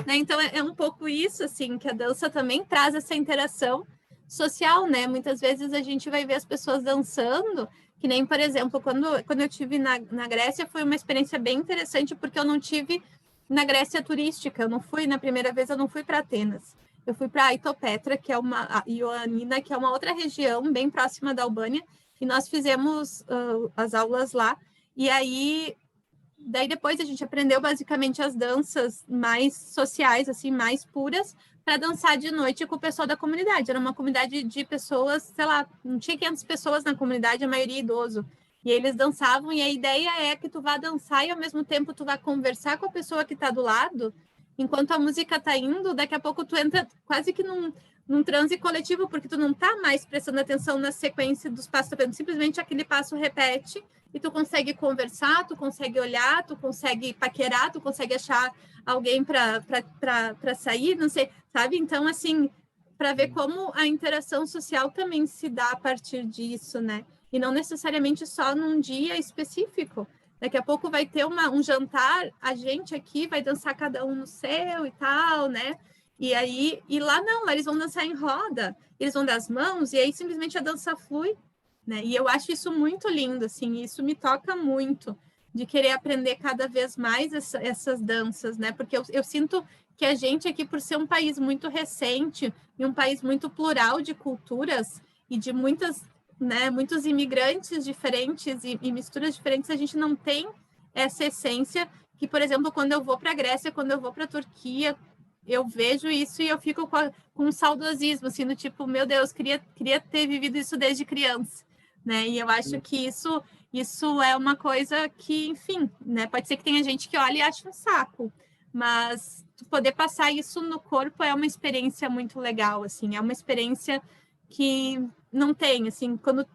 Speaker 2: né? Então, é um pouco isso, assim, que a dança também traz essa interação social, né? Muitas vezes a gente vai ver as pessoas dançando, que nem, por exemplo, quando eu estive na Grécia, foi uma experiência bem interessante, porque eu não tive na Grécia turística, eu não fui, na primeira vez eu não fui para Atenas. Eu fui para Aitopetra, que é Ioannina, que é uma outra região bem próxima da Albânia, e nós fizemos as aulas lá. E daí depois a gente aprendeu basicamente as danças mais sociais, assim, mais puras, para dançar de noite com o pessoal da comunidade. Era uma comunidade de pessoas, sei lá, não tinha 500 pessoas na comunidade, a maioria idoso. E eles dançavam, e a ideia é que tu vá dançar e ao mesmo tempo tu vá conversar com a pessoa que está do lado. Enquanto a música tá indo, daqui a pouco tu entra quase que num transe coletivo, porque tu não tá mais prestando atenção na sequência dos passos, simplesmente aquele passo repete e tu consegue conversar, tu consegue olhar, tu consegue paquerar, tu consegue achar alguém para sair, não sei, sabe? Então, assim, para ver como a interação social também se dá a partir disso, né? E não necessariamente só num dia específico. Daqui a pouco vai ter um jantar, a gente aqui vai dançar cada um no seu e tal, né? E lá não, lá eles vão dançar em roda, eles vão dar as mãos e aí simplesmente a dança flui, né? E eu acho isso muito lindo, assim, isso me toca muito, de querer aprender cada vez mais essas danças, né? Porque eu sinto que a gente aqui, por ser um país muito recente e um país muito plural de culturas e de muitos imigrantes diferentes e misturas diferentes, a gente não tem essa essência que, por exemplo, quando eu vou para a Grécia, quando eu vou para a Turquia, eu vejo isso e eu fico com um saudosismo, assim, do tipo, meu Deus, queria ter vivido isso desde criança, né? E eu acho que isso é uma coisa que, enfim, né? Pode ser que tenha gente que olhe e ache um saco, mas poder passar isso no corpo é uma experiência muito legal, assim, é uma experiência que não tem, assim, quando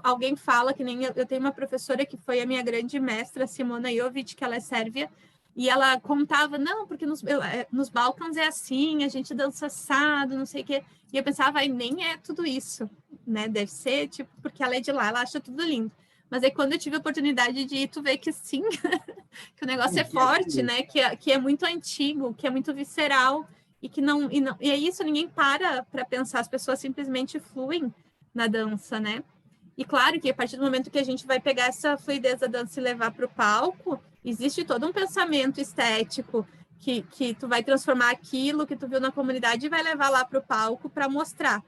Speaker 2: alguém fala, que nem eu tenho uma professora que foi a minha grande mestra, Simona Jovic, que ela é sérvia, e ela contava, não, porque nos Balcãs é assim, a gente dança assado, não sei o quê, e eu pensava, nem é tudo isso, né, deve ser, tipo, porque ela é de lá, ela acha tudo lindo. Mas aí quando eu tive a oportunidade de ir, tu vê que sim, que o negócio é forte, né, que é muito antigo, que é muito visceral, e é isso, ninguém para pensar, as pessoas simplesmente fluem na dança, né? E claro que a partir do momento que a gente vai pegar essa fluidez da dança e levar para o palco, existe todo um pensamento estético que tu vai transformar aquilo que tu viu na comunidade e vai levar lá para o palco para mostrar,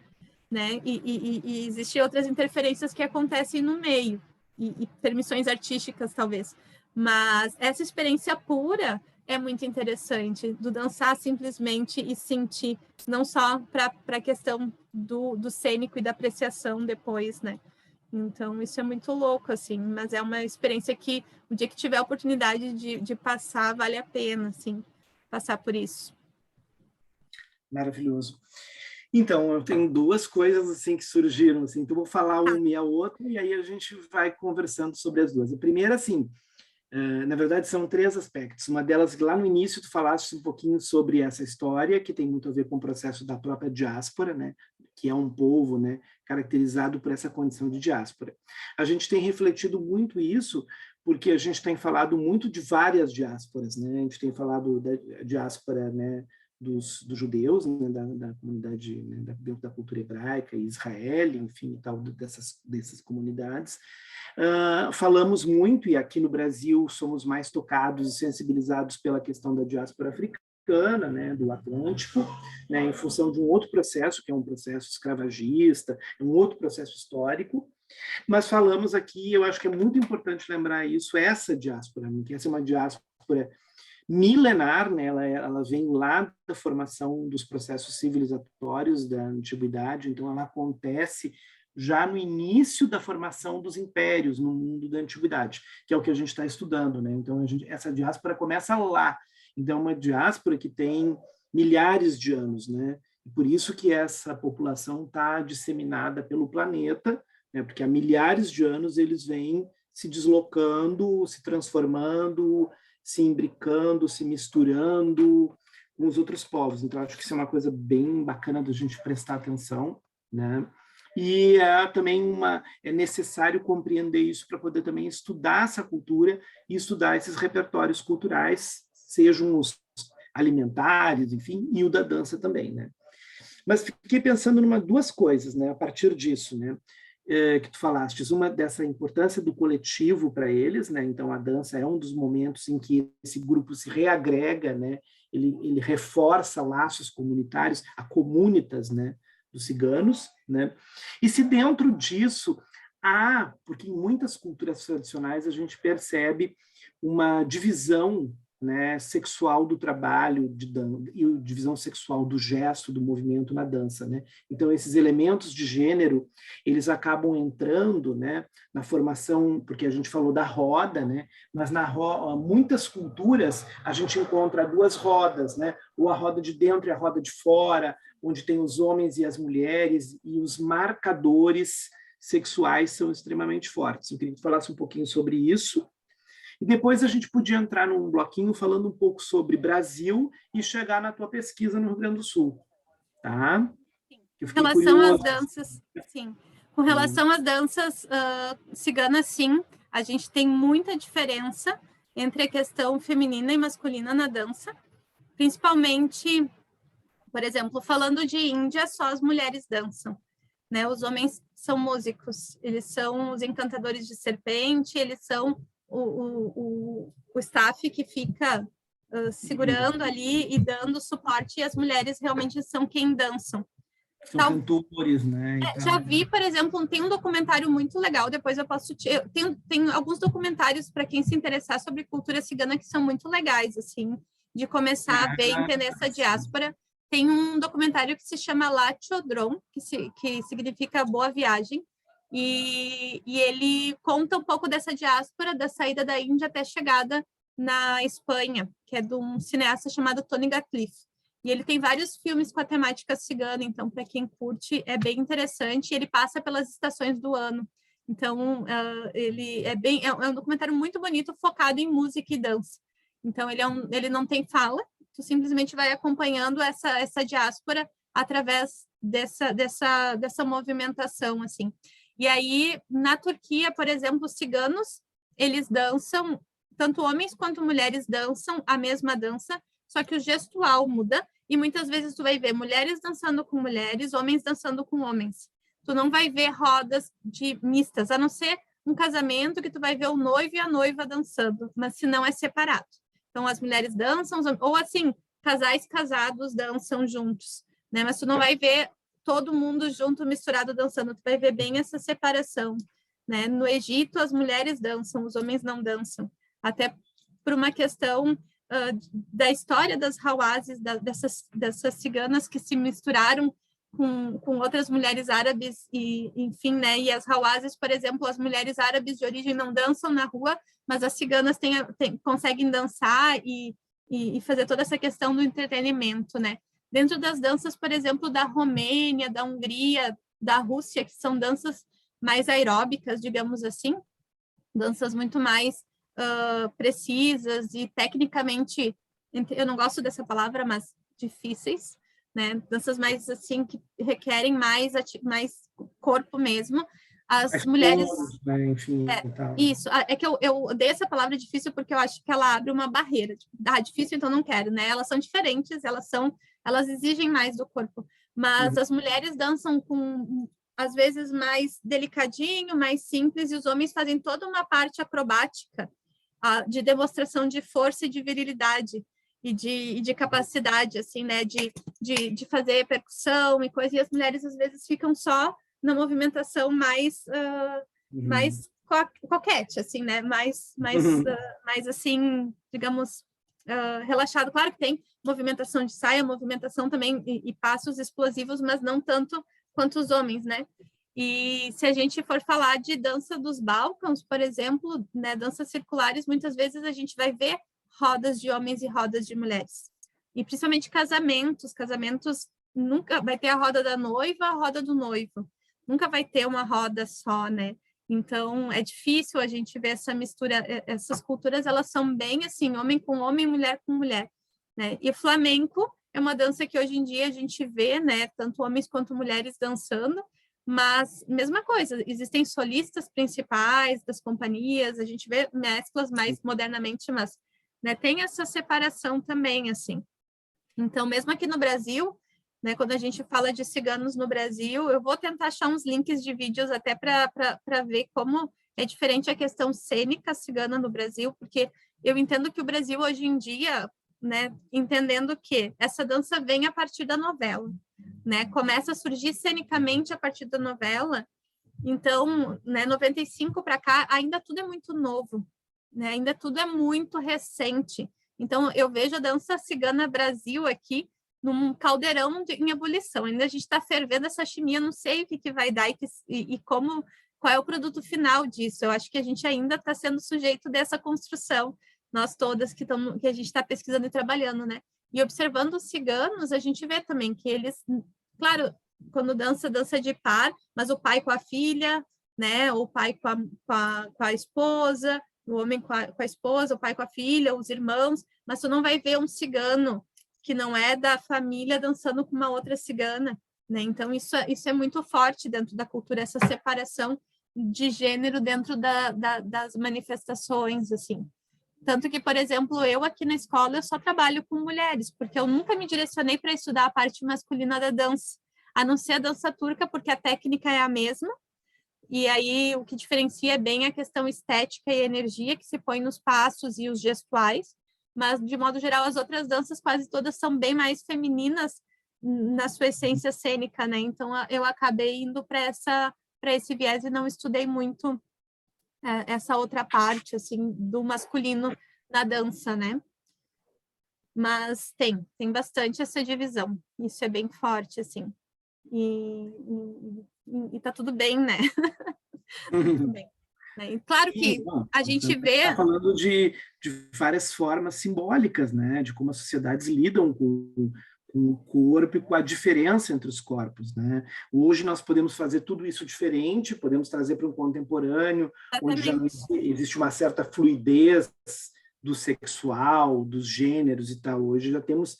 Speaker 2: né? E existem outras interferências que acontecem no meio, e permissões artísticas, talvez. Mas essa experiência pura é muito interessante, do dançar simplesmente e sentir, não só para a questão do cênico e da apreciação depois, né? Então, isso é muito louco, assim, mas é uma experiência que, o dia que tiver a oportunidade de passar, vale a pena, assim, passar por isso.
Speaker 1: Maravilhoso. Então, eu tenho duas coisas, assim, que surgiram, assim, então vou falar uma e a outra, e aí a gente vai conversando sobre as duas. A primeira, assim, Na verdade, são 3 aspectos. Uma delas, lá no início, tu falaste um pouquinho sobre essa história, que tem muito a ver com o processo da própria diáspora, né? Que é um povo, né, caracterizado por essa condição de diáspora. A gente tem refletido muito isso, porque a gente tem falado muito de várias diásporas, né? A gente tem falado da diáspora, né, dos judeus, né, da comunidade, né, dentro da cultura hebraica, Israel, enfim, tal, dessas comunidades. Falamos muito, e aqui no Brasil somos mais tocados e sensibilizados pela questão da diáspora africana, né, do Atlântico, né, em função de um outro processo, que é um processo escravagista, um outro processo histórico, mas falamos aqui, eu acho que é muito importante lembrar isso, essa diáspora, que essa é uma diáspora milenar, né? Ela vem lá da formação dos processos civilizatórios da antiguidade, então ela acontece já no início da formação dos impérios no mundo da antiguidade, que é o que a gente está estudando, né? Então essa diáspora começa lá. Então é uma diáspora que tem milhares de anos, né? E por isso que essa população está disseminada pelo planeta, né? Porque há milhares de anos eles vêm se deslocando, se transformando, se imbricando, se misturando com os outros povos. Então, acho que isso é uma coisa bem bacana da gente prestar atenção, né? E também é necessário compreender isso para poder também estudar essa cultura e estudar esses repertórios culturais, sejam os alimentares, enfim, e o da dança também, né? Mas fiquei pensando em duas coisas, né, a partir disso, né? Que tu falastes, uma dessa importância do coletivo para eles, né? Então a dança é um dos momentos em que esse grupo se reagrega, né? Ele reforça laços comunitários, a comunitas, né, dos ciganos, né? E se dentro disso porque em muitas culturas tradicionais a gente percebe uma divisão, né, sexual do trabalho de dança e divisão sexual do gesto, do movimento na dança, né? Então esses elementos de gênero, eles acabam entrando, né, na formação, porque a gente falou da roda, né? Mas muitas culturas a gente encontra 2 rodas, né? Ou a roda de dentro e a roda de fora, onde tem os homens e as mulheres, e os marcadores sexuais são extremamente fortes. Eu queria que tu falasse um pouquinho sobre isso. E depois a gente podia entrar num bloquinho falando um pouco sobre Brasil e chegar na tua pesquisa no Rio Grande do Sul, tá?
Speaker 2: Eu fiquei curioso. Às danças, sim. Com relação às danças ciganas, sim, a gente tem muita diferença entre a questão feminina e masculina na dança, principalmente, por exemplo, falando de Índia, só as mulheres dançam, né? Os homens são músicos, eles são os encantadores de serpente, eles são o staff que fica segurando ali e dando suporte, e as mulheres realmente são quem dançam.
Speaker 1: São cantores, né?
Speaker 2: Já vi, por exemplo, tem um documentário muito legal, depois eu posso... Tem alguns documentários para quem se interessar sobre cultura cigana que são muito legais, assim, de começar a ver e entender essa diáspora. Tem um documentário que se chama La Chodron, que significa Boa Viagem, e ele conta um pouco dessa diáspora, da saída da Índia até a chegada na Espanha, que é de um cineasta chamado Tony Gatliff. E ele tem vários filmes com a temática cigana, então, para quem curte, é bem interessante. Ele passa pelas estações do ano. Então, ele é um documentário muito bonito, focado em música e dança. Então, ele não tem fala, tu simplesmente vai acompanhando essa diáspora através dessa movimentação, assim. E aí, na Turquia, por exemplo, os ciganos, eles dançam, tanto homens quanto mulheres dançam a mesma dança, só que o gestual muda, e muitas vezes tu vai ver mulheres dançando com mulheres, homens dançando com homens. Tu não vai ver rodas mistas, a não ser um casamento que tu vai ver o noivo e a noiva dançando, mas se não é separado. Então, as mulheres dançam, ou assim, casais casados dançam juntos, né? Mas tu não vai ver todo mundo junto, misturado, dançando, tu vai ver bem essa separação, né? No Egito, as mulheres dançam, os homens não dançam, até por uma questão da história das hawazes, dessas ciganas que se misturaram com outras mulheres árabes, e enfim, né? E as hawazes, por exemplo, as mulheres árabes de origem não dançam na rua, mas as ciganas conseguem dançar e fazer toda essa questão do entretenimento, né? Dentro das danças, por exemplo, da Romênia, da Hungria, da Rússia, que são danças mais aeróbicas, digamos assim, danças muito mais precisas e tecnicamente, eu não gosto dessa palavra, mas difíceis, né? Danças mais assim que requerem mais corpo mesmo. As mulheres,
Speaker 1: né? Enfim, e tal.
Speaker 2: isso, é que eu odeio essa palavra difícil porque eu acho que ela abre uma barreira. Tipo, difícil, então não quero, né? Elas são diferentes, elas exigem mais do corpo. Mas as mulheres dançam com, às vezes, mais delicadinho, mais simples, e os homens fazem toda uma parte acrobática de demonstração de força e de virilidade e de capacidade, assim, né? De fazer percussão e coisa, e as mulheres, às vezes, ficam só na movimentação mais coquete, assim, né? Mais assim, digamos, relaxado. Claro que tem movimentação de saia, movimentação também e passos explosivos, mas não tanto quanto os homens, né? E se a gente for falar de dança dos Balcãs, por exemplo, né, danças circulares, muitas vezes a gente vai ver rodas de homens e rodas de mulheres. E principalmente casamentos nunca vai ter a roda da noiva, a roda do noivo. Nunca vai ter uma roda só, né? Então, é difícil a gente ver essa mistura. Essas culturas, elas são bem assim, homem com homem, mulher com mulher, né? E o flamenco é uma dança que hoje em dia a gente vê, né? Tanto homens quanto mulheres dançando, mas mesma coisa, existem solistas principais das companhias, a gente vê mesclas mais modernamente, mas né, tem essa separação também, assim. Então, mesmo aqui no Brasil, né, quando a gente fala de ciganos no Brasil, eu vou tentar achar uns links de vídeos até para ver como é diferente a questão cênica cigana no Brasil, porque eu entendo que o Brasil hoje em dia, né, entendendo que essa dança vem a partir da novela, né, começa a surgir cenicamente a partir da novela, então, né, 95 para cá, ainda tudo é muito novo, né, ainda tudo é muito recente. Então, eu vejo a dança cigana Brasil aqui num caldeirão em ebulição. Ainda a gente está fervendo essa chimia, não sei o que vai dar e como, qual é o produto final disso. Eu acho que a gente ainda está sendo sujeito dessa construção, nós todas que a gente está pesquisando e trabalhando, né? E observando os ciganos, a gente vê também que eles, claro, quando dança de par, mas o pai com a filha, né? O pai com a esposa, o homem com a esposa, o pai com a filha, os irmãos, mas tu não vai ver um cigano que não é da família dançando com uma outra cigana, né? Então, isso é muito forte dentro da cultura, essa separação de gênero dentro das manifestações, assim. Tanto que, por exemplo, eu aqui na escola, eu só trabalho com mulheres, porque eu nunca me direcionei para estudar a parte masculina da dança, a não ser a dança turca, porque a técnica é a mesma, e aí o que diferencia é bem a questão estética e energia que se põe nos passos e os gestuais, mas de modo geral as outras danças quase todas são bem mais femininas na sua essência cênica, né? Então eu acabei indo para esse viés e não estudei muito essa outra parte assim do masculino na dança, né? Mas tem bastante essa divisão. Isso é bem forte assim. E tá tudo bem, né? Tudo bem. Né? E claro que a gente vê...
Speaker 1: Está falando de várias formas simbólicas, né? De como as sociedades lidam com o corpo e com a diferença entre os corpos, né? Hoje nós podemos fazer tudo isso diferente, podemos trazer para um contemporâneo, onde já existe uma certa fluidez do sexual, dos gêneros e tal. Hoje já temos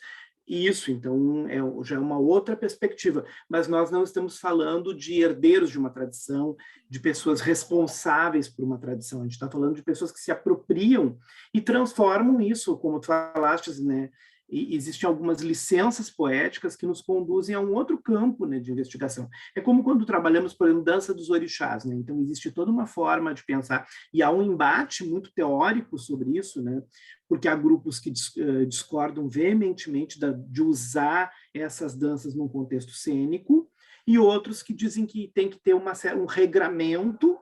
Speaker 1: isso, então já é uma outra perspectiva, mas nós não estamos falando de herdeiros de uma tradição, de pessoas responsáveis por uma tradição, a gente está falando de pessoas que se apropriam e transformam isso, como tu falaste, né? E existem algumas licenças poéticas que nos conduzem a um outro campo, né, de investigação. É como quando trabalhamos, por exemplo, dança dos orixás, né? Então existe toda uma forma de pensar, e há um embate muito teórico sobre isso, né? Porque há grupos que discordam veementemente de usar essas danças num contexto cênico, e outros que dizem que tem que ter um regramento,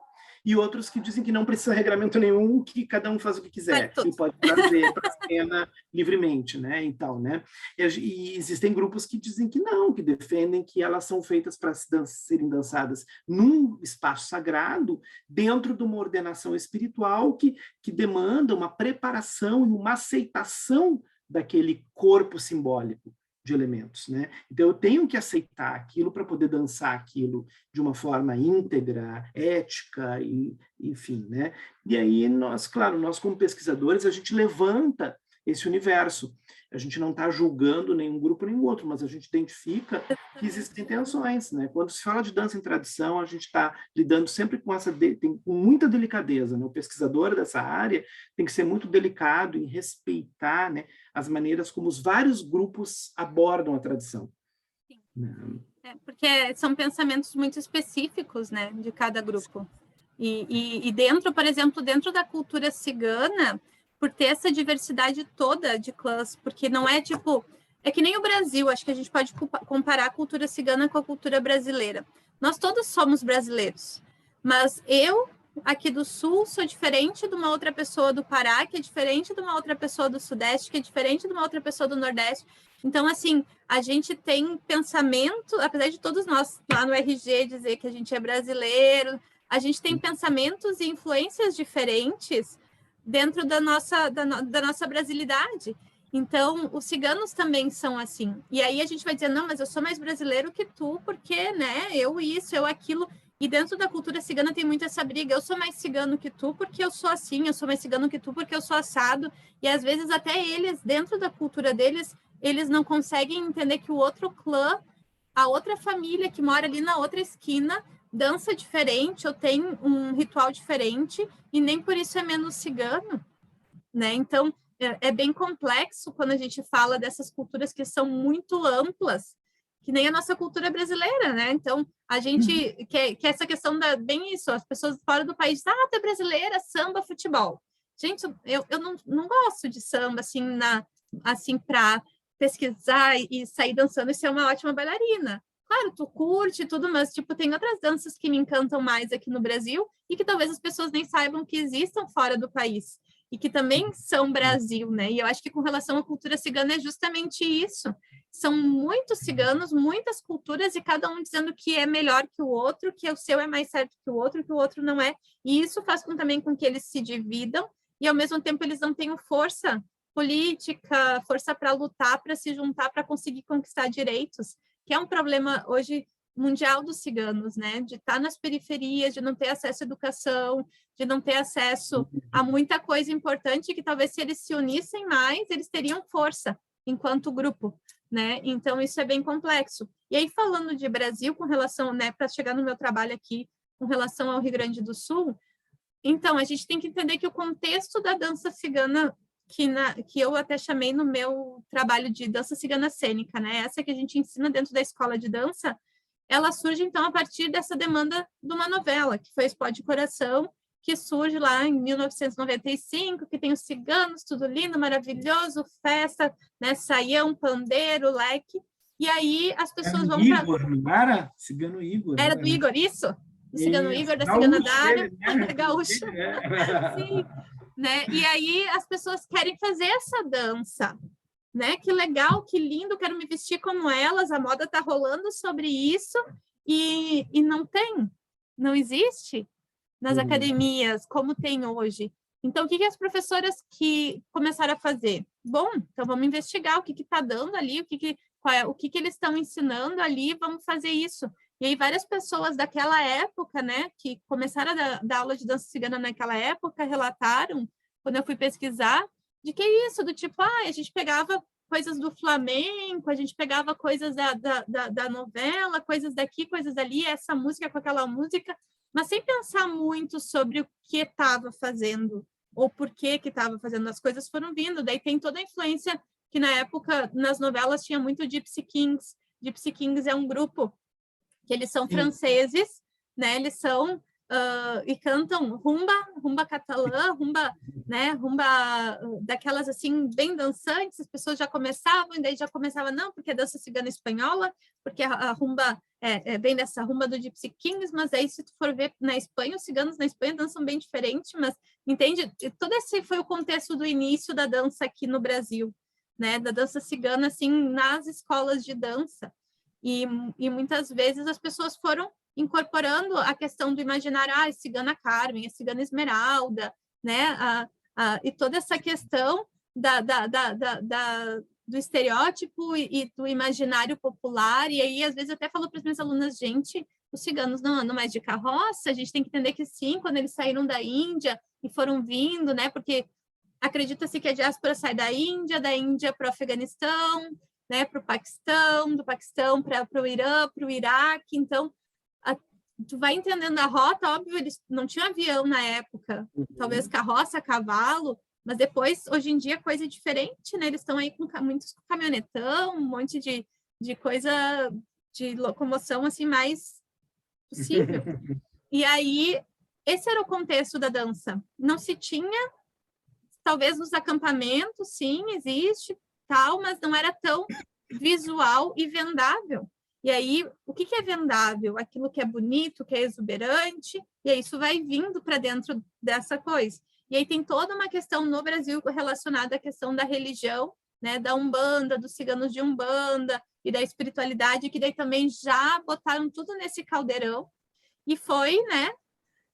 Speaker 1: e outros que dizem que não precisa regramento nenhum, que cada um faz o que quiser, e pode trazer para a cena livremente, né, e tal, né? E existem grupos que dizem que não, que defendem que elas são feitas para serem dançadas num espaço sagrado, dentro de uma ordenação espiritual que demanda uma preparação e uma aceitação daquele corpo simbólico, de elementos, né? Então eu tenho que aceitar aquilo para poder dançar aquilo de uma forma íntegra, ética, e, enfim, né? E aí nós, claro, nós como pesquisadores, a gente levanta esse universo. A gente não está julgando nenhum grupo nem outro, mas a gente identifica que existem tensões, né? Quando se fala de dança em tradição, a gente está lidando sempre com com muita delicadeza, né? O pesquisador dessa área tem que ser muito delicado em respeitar, né, as maneiras como os vários grupos abordam a tradição.
Speaker 2: Sim. Porque são pensamentos muito específicos, né, de cada grupo. E dentro, por exemplo, dentro da cultura cigana, por ter essa diversidade toda de clãs, porque não é tipo... É que nem o Brasil, acho que a gente pode comparar a cultura cigana com a cultura brasileira. Nós todos somos brasileiros, mas eu, aqui do Sul, sou diferente de uma outra pessoa do Pará, que é diferente de uma outra pessoa do Sudeste, que é diferente de uma outra pessoa do Nordeste. Então, assim, a gente tem pensamento, apesar de todos nós lá no RG dizer que a gente é brasileiro, a gente tem pensamentos e influências diferentes dentro da nossa brasilidade. Então, os ciganos também são assim. E aí a gente vai dizer, não, mas eu sou mais brasileiro que tu, porque, né, eu isso, eu aquilo. E dentro da cultura cigana tem muito essa briga. Eu sou mais cigano que tu porque eu sou assim, eu sou mais cigano que tu porque eu sou assado. E às vezes até eles, dentro da cultura deles, eles não conseguem entender que o outro clã, a outra família que mora ali na outra esquina, dança diferente ou tem um ritual diferente e nem por isso é menos cigano, né? Então, é bem complexo quando a gente fala dessas culturas que são muito amplas, que nem a nossa cultura brasileira, né? Então, a gente quer essa questão bem isso, as pessoas fora do país, tu é brasileira, samba, futebol. Gente, eu não gosto de samba, assim para pesquisar e sair dançando e ser uma ótima bailarina. Claro, tu curte tudo, mas, tipo, tem outras danças que me encantam mais aqui no Brasil e que talvez as pessoas nem saibam que existam fora do país e que também são Brasil, né? E eu acho que com relação à cultura cigana é justamente isso. São muitos ciganos, muitas culturas e cada um dizendo que é melhor que o outro, que o seu é mais certo que o outro não é. E isso faz também com que eles se dividam e, ao mesmo tempo, eles não tenham força política, força para lutar, para se juntar, para conseguir conquistar direitos, que é um problema hoje mundial dos ciganos, né? De estar nas periferias, de não ter acesso à educação, de não ter acesso a muita coisa importante que talvez se eles se unissem mais, eles teriam força enquanto grupo, né? Então isso é bem complexo. E aí falando de Brasil com relação, né, para chegar no meu trabalho aqui com relação ao Rio Grande do Sul, então a gente tem que entender que o contexto da dança cigana que eu até chamei no meu trabalho de dança cigana cênica, né? Essa que a gente ensina dentro da escola de dança, ela surge, então, a partir dessa demanda de uma novela, que foi Explode de Coração, que surge lá em 1995, que tem os ciganos, tudo lindo, maravilhoso, festa, né? Saião, pandeiro, leque, e aí as pessoas vão para...
Speaker 1: Igor, não era? Cigano Igor.
Speaker 2: Era do Igor, isso? O cigano Igor, da cigana Dária, gaúcho. Sim. Né? E aí as pessoas querem fazer essa dança, né? Que legal, que lindo, quero me vestir como elas, a moda está rolando sobre isso e não existe nas academias como tem hoje. Então, o que as professoras que começaram a fazer? Bom, então vamos investigar o que está dando ali, o que eles estão ensinando ali, vamos fazer isso. E aí várias pessoas daquela época, né, que começaram a dar aula de dança cigana naquela época, relataram, quando eu fui pesquisar, de que é isso, do tipo, a gente pegava coisas do flamenco, a gente pegava coisas da novela, coisas daqui, coisas dali, essa música com aquela música, mas sem pensar muito sobre o que estava fazendo, ou por que estava fazendo, as coisas foram vindo, daí tem toda a influência que na época, nas novelas, tinha muito Gypsy Kings. Gypsy Kings é um grupo que eles são franceses, né? Eles são e cantam rumba catalã, né? Rumba daquelas assim bem dançantes. As pessoas já começavam e daí já começava não, porque é dança cigana espanhola, porque a rumba vem dessa rumba do Gypsy Kings, mas aí se tu for ver na Espanha, os ciganos na Espanha dançam bem diferente, mas entende? Todo esse foi o contexto do início da dança aqui no Brasil, né? Da dança cigana assim nas escolas de dança. E muitas vezes as pessoas foram incorporando a questão do imaginário, a cigana Carmen, a cigana Esmeralda, né? E toda essa questão do estereótipo e do imaginário popular, e aí às vezes eu até falo para as minhas alunas, gente, os ciganos não andam mais de carroça, a gente tem que entender que sim, quando eles saíram da Índia e foram vindo, né, porque acredita-se que a diáspora sai da Índia para o Afeganistão, né, para o Paquistão, do Paquistão para o Irã, para o Iraque, então tu vai entendendo a rota, óbvio, eles não tinham avião na época, talvez carroça, cavalo, mas depois, hoje em dia, é coisa diferente, né? Eles estão aí com muitos caminhonetão, um monte de coisa de locomoção, assim, mais possível. E aí, esse era o contexto da dança. Não se tinha, talvez nos acampamentos, sim, existe, tal, mas não era tão visual e vendável. E aí, o que é vendável? Aquilo que é bonito, que é exuberante, e aí isso vai vindo para dentro dessa coisa. E aí tem toda uma questão no Brasil relacionada à questão da religião, né, da Umbanda, dos ciganos de Umbanda e da espiritualidade, que daí também já botaram tudo nesse caldeirão. E foi, né,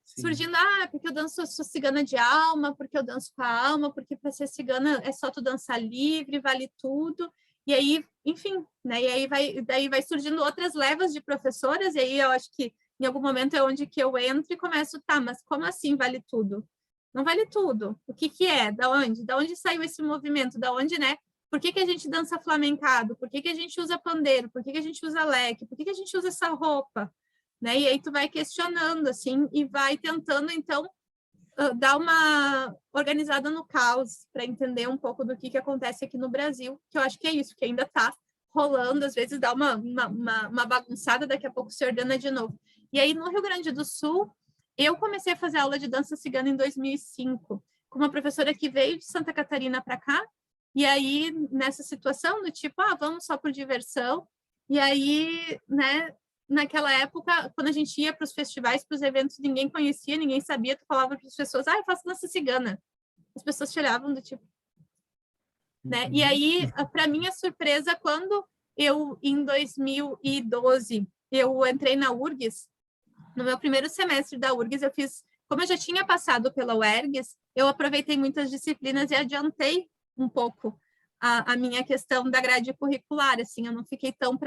Speaker 2: surgindo, porque eu sou cigana de alma, porque eu danço com a alma, porque para ser cigana é só tu dançar livre, vale tudo. E aí, enfim, né? E aí daí vai surgindo outras levas de professoras, e aí eu acho que em algum momento é onde que eu entro e começo, tá, mas como assim vale tudo? Não vale tudo. O que que é? Da onde? Da onde saiu esse movimento? Da onde, né? Por que que a gente dança flamencado? Por que que a gente usa pandeiro? Por que que a gente usa leque? Por que que a gente usa essa roupa? Né? E aí tu vai questionando, assim, e vai tentando, então, dar uma organizada no caos para entender um pouco do que acontece aqui no Brasil, que eu acho que é isso, que ainda está rolando, às vezes dá uma bagunçada, daqui a pouco se ordena de novo. E aí, no Rio Grande do Sul, eu comecei a fazer aula de dança cigana em 2005, com uma professora que veio de Santa Catarina para cá, e aí, nessa situação do tipo, vamos só por diversão, e aí, né, naquela época, quando a gente ia para os festivais, para os eventos, ninguém conhecia, ninguém sabia, tu falava para as pessoas, eu faço dança cigana. As pessoas te olhavam do tipo, né? E aí, para minha surpresa, quando eu, em 2012, eu entrei na URGS, no meu primeiro semestre da URGS, eu fiz, como eu já tinha passado pela UERGS, eu aproveitei muitas disciplinas e adiantei um pouco a minha questão da grade curricular, assim, eu não fiquei tão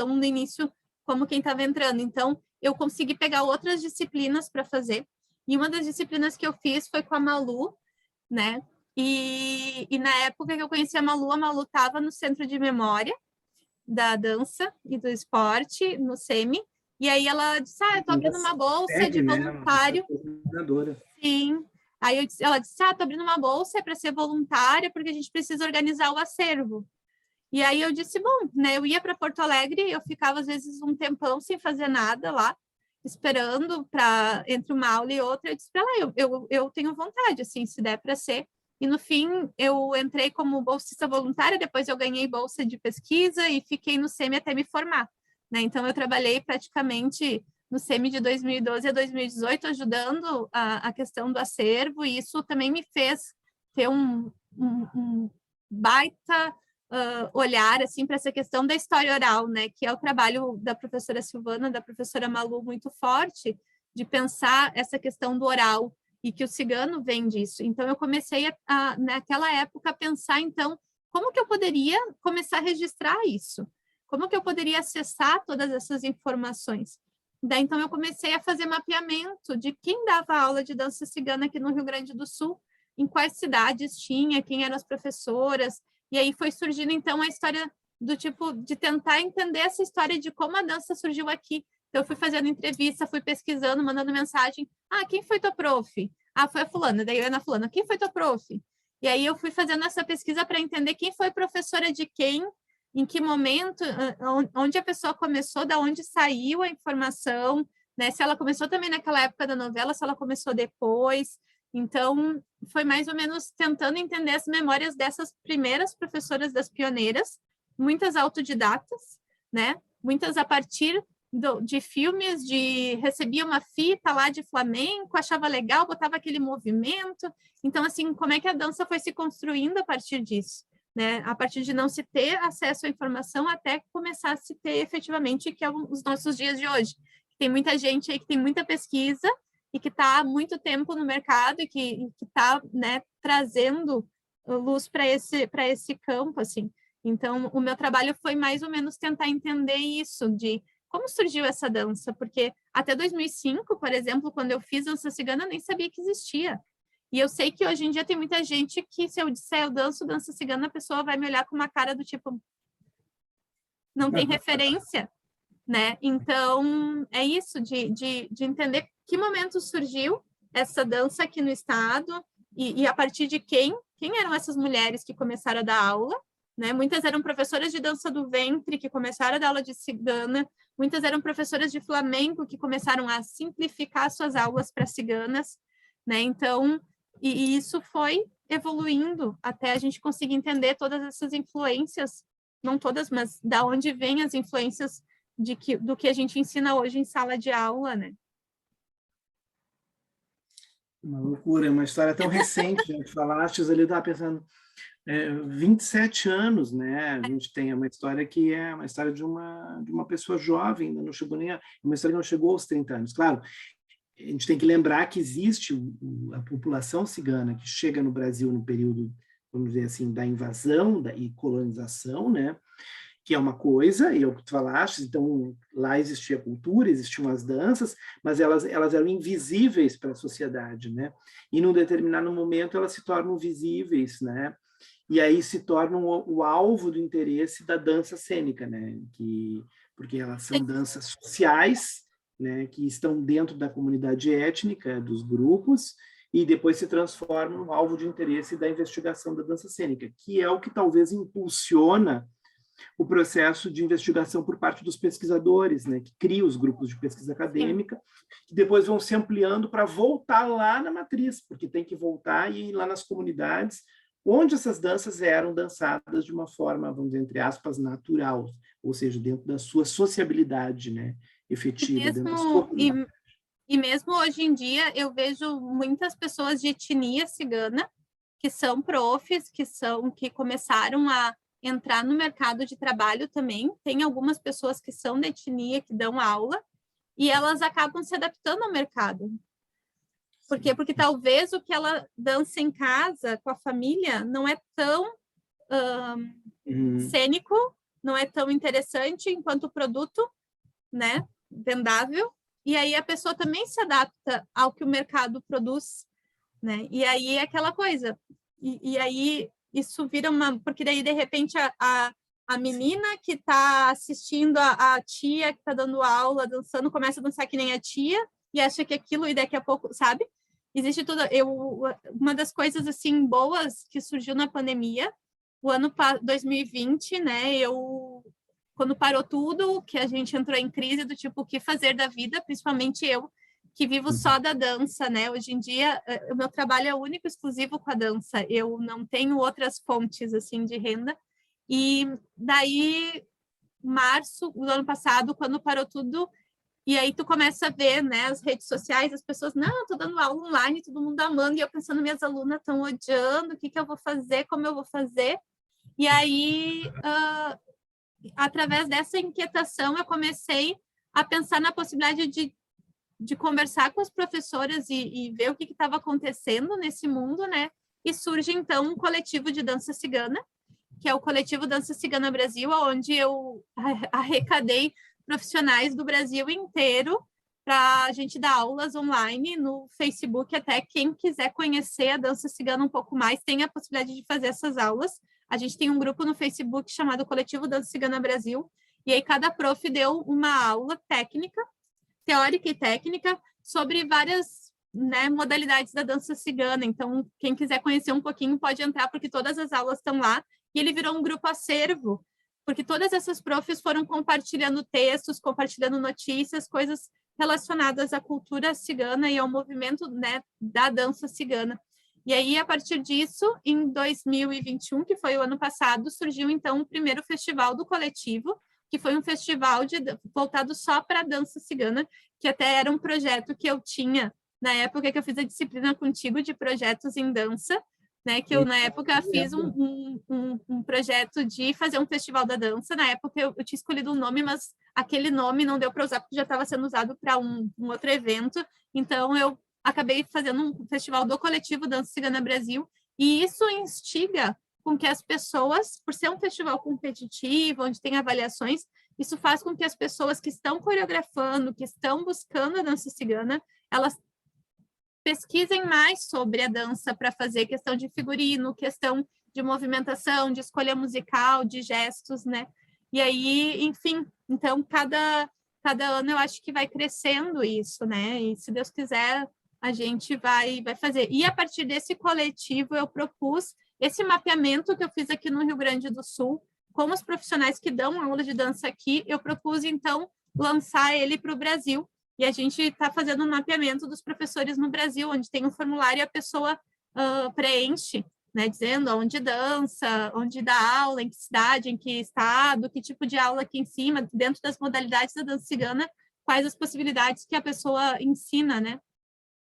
Speaker 2: no início como quem estava entrando. Então, eu consegui pegar outras disciplinas para fazer. E uma das disciplinas que eu fiz foi com a Malu, né? E na época que eu conheci a Malu estava no Centro de Memória da Dança e do Esporte, no SEMI. E aí ela disse, eu estou abrindo uma bolsa de voluntário. Sim. Aí ela disse, estou abrindo uma bolsa para ser voluntária, porque a gente precisa organizar o acervo. E aí eu disse, bom, né, eu ia para Porto Alegre, eu ficava às vezes um tempão sem fazer nada lá, esperando para entre uma aula e outra. Eu disse para ela, eu tenho vontade, assim, se der para ser. E no fim eu entrei como bolsista voluntária, depois eu ganhei bolsa de pesquisa e fiquei no SEMI até me formar, né? Então eu trabalhei praticamente no SEMI de 2012 a 2018 ajudando a questão do acervo, e isso também me fez ter um baita olhar assim para essa questão da história oral, né, que é o trabalho da professora Silvana, da professora Malu, muito forte, de pensar essa questão do oral, e que o cigano vem disso. Então eu comecei naquela época a pensar, então, como que eu poderia começar a registrar isso? Como que eu poderia acessar todas essas informações? Daí, então, eu comecei a fazer mapeamento de quem dava aula de dança cigana aqui no Rio Grande do Sul, em quais cidades tinha, quem eram as professoras, e aí foi surgindo, então, a história do tipo, de tentar entender essa história de como a dança surgiu aqui. Então, eu fui fazendo entrevista, fui pesquisando, mandando mensagem. Quem foi tua prof? Foi a fulana. Daí eu ia na fulana, quem foi tua prof? E aí eu fui fazendo essa pesquisa para entender quem foi professora de quem, em que momento, onde a pessoa começou, da onde saiu a informação, né? Se ela começou também naquela época da novela, se ela começou depois. Então, foi mais ou menos tentando entender as memórias dessas primeiras professoras, das pioneiras, muitas autodidatas, né? Muitas a partir de filmes, recebia uma fita lá de flamenco, achava legal, botava aquele movimento. Então, assim, como é que a dança foi se construindo a partir disso? Né? A partir de não se ter acesso à informação até começar a se ter efetivamente, que é os nossos dias de hoje. Tem muita gente aí que tem muita pesquisa e que está há muito tempo no mercado e que está, né, trazendo luz para esse campo, assim. Então, o meu trabalho foi mais ou menos tentar entender isso, de como surgiu essa dança, porque até 2005, por exemplo, quando eu fiz dança cigana, eu nem sabia que existia. E eu sei que hoje em dia tem muita gente que, se eu disser eu danço dança cigana, a pessoa vai me olhar com uma cara do tipo, não tem referência, né? Então, é isso, de entender que momento surgiu essa dança aqui no estado e a partir de quem eram essas mulheres que começaram a dar aula, né? Muitas eram professoras de dança do ventre que começaram a dar aula de cigana, muitas eram professoras de flamenco que começaram a simplificar suas aulas para ciganas, né? Então, e isso foi evoluindo até a gente conseguir entender todas essas influências, não todas, mas da onde vêm as influências do que a gente ensina hoje em sala de aula, né?
Speaker 1: Uma loucura, é uma história tão recente, né? Falaste ali, eu estava pensando, 27 anos, né? A gente tem uma história que é uma história de uma pessoa jovem, ainda não chegou uma história que não chegou aos 30 anos. Claro, a gente tem que lembrar que existe a população cigana que chega no Brasil no período, vamos dizer assim, da invasão e colonização, né? Que é uma coisa, e é o que tu falaste, então lá existia a cultura, existiam as danças, mas elas eram invisíveis para a sociedade, né? E num determinado momento elas se tornam visíveis, né? E aí se tornam o alvo do interesse da dança cênica, né? Porque elas são danças sociais, né? Que estão dentro da comunidade étnica, dos grupos, e depois se transformam no alvo de interesse da investigação da dança cênica, que é o que talvez impulsiona o processo de investigação por parte dos pesquisadores, né, que criam os grupos de pesquisa acadêmica, que depois vão se ampliando para voltar lá na matriz, porque tem que voltar e ir lá nas comunidades, onde essas danças eram dançadas de uma forma, vamos dizer, entre aspas, natural, ou seja, dentro da sua sociabilidade, né, efetiva. Dentro da sua comunidade.
Speaker 2: E mesmo hoje em dia, eu vejo muitas pessoas de etnia cigana, que são profs, que começaram a entrar no mercado de trabalho também. Tem algumas pessoas que são da etnia, que dão aula, e elas acabam se adaptando ao mercado. Por quê? Porque talvez o que ela dança em casa, com a família, não é tão cênico, não é tão interessante enquanto produto, né, vendável, e aí a pessoa também se adapta ao que o mercado produz, né? E aí é aquela coisa. E aí isso vira uma... Porque daí, de repente, a menina que está assistindo a tia que está dando aula, dançando, começa a dançar que nem a tia e acha que aquilo, e daqui a pouco, sabe? Existe tudo... uma das coisas, assim, boas que surgiu na pandemia, o ano 2020, né? Quando parou tudo, que a gente entrou em crise do tipo, o que fazer da vida, principalmente eu, que vivo só da dança, né? Hoje em dia, o meu trabalho é único, exclusivo com a dança. Eu não tenho outras fontes, assim, de renda. E daí, março do ano passado, quando parou tudo, e aí tu começa a ver, né, as redes sociais, as pessoas, não, eu tô dando aula online, todo mundo amando, e eu pensando, minhas alunas estão odiando, o que eu vou fazer, como eu vou fazer? E aí, através dessa inquietação, eu comecei a pensar na possibilidade de conversar com as professoras e ver o que estava acontecendo nesse mundo, né? E surge, então, um coletivo de dança cigana, que é o Coletivo Dança Cigana Brasil, onde eu arrecadei profissionais do Brasil inteiro para a gente dar aulas online no Facebook. Até quem quiser conhecer a dança cigana um pouco mais tem a possibilidade de fazer essas aulas. A gente tem um grupo no Facebook chamado Coletivo Dança Cigana Brasil, e aí cada prof deu uma aula técnica, teórica e técnica, sobre várias, né, modalidades da dança cigana. Então, quem quiser conhecer um pouquinho pode entrar, porque todas as aulas estão lá, e ele virou um grupo acervo, porque todas essas profs foram compartilhando textos, compartilhando notícias, coisas relacionadas à cultura cigana e ao movimento, né, da dança cigana. E aí, a partir disso, em 2021, que foi o ano passado, surgiu, então, o primeiro festival do coletivo, que foi um festival voltado só para a dança cigana, que até era um projeto que eu tinha na época que eu fiz a disciplina contigo de projetos em dança, né? Que eu, na época, fiz um projeto de fazer um festival da dança. Na época, eu tinha escolhido um nome, mas aquele nome não deu para usar, porque já estava sendo usado para um outro evento. Então, eu acabei fazendo um festival do coletivo Dança Cigana Brasil, e isso instiga com que as pessoas, por ser um festival competitivo, onde tem avaliações, isso faz com que as pessoas que estão coreografando, que estão buscando a dança cigana, elas pesquisem mais sobre a dança para fazer questão de figurino, questão de movimentação, de escolha musical, de gestos, né? E aí, enfim, então cada ano eu acho que vai crescendo isso, né? E se Deus quiser, a gente vai fazer. E a partir desse coletivo eu propus esse mapeamento que eu fiz aqui no Rio Grande do Sul, com os profissionais que dão aula de dança aqui, eu propus então lançar ele para o Brasil. E a gente está fazendo um mapeamento dos professores no Brasil, onde tem um formulário e a pessoa preenche, né, dizendo onde dança, onde dá aula, em que cidade, em que estado, que tipo de aula aqui em cima, dentro das modalidades da dança cigana, quais as possibilidades que a pessoa ensina, né?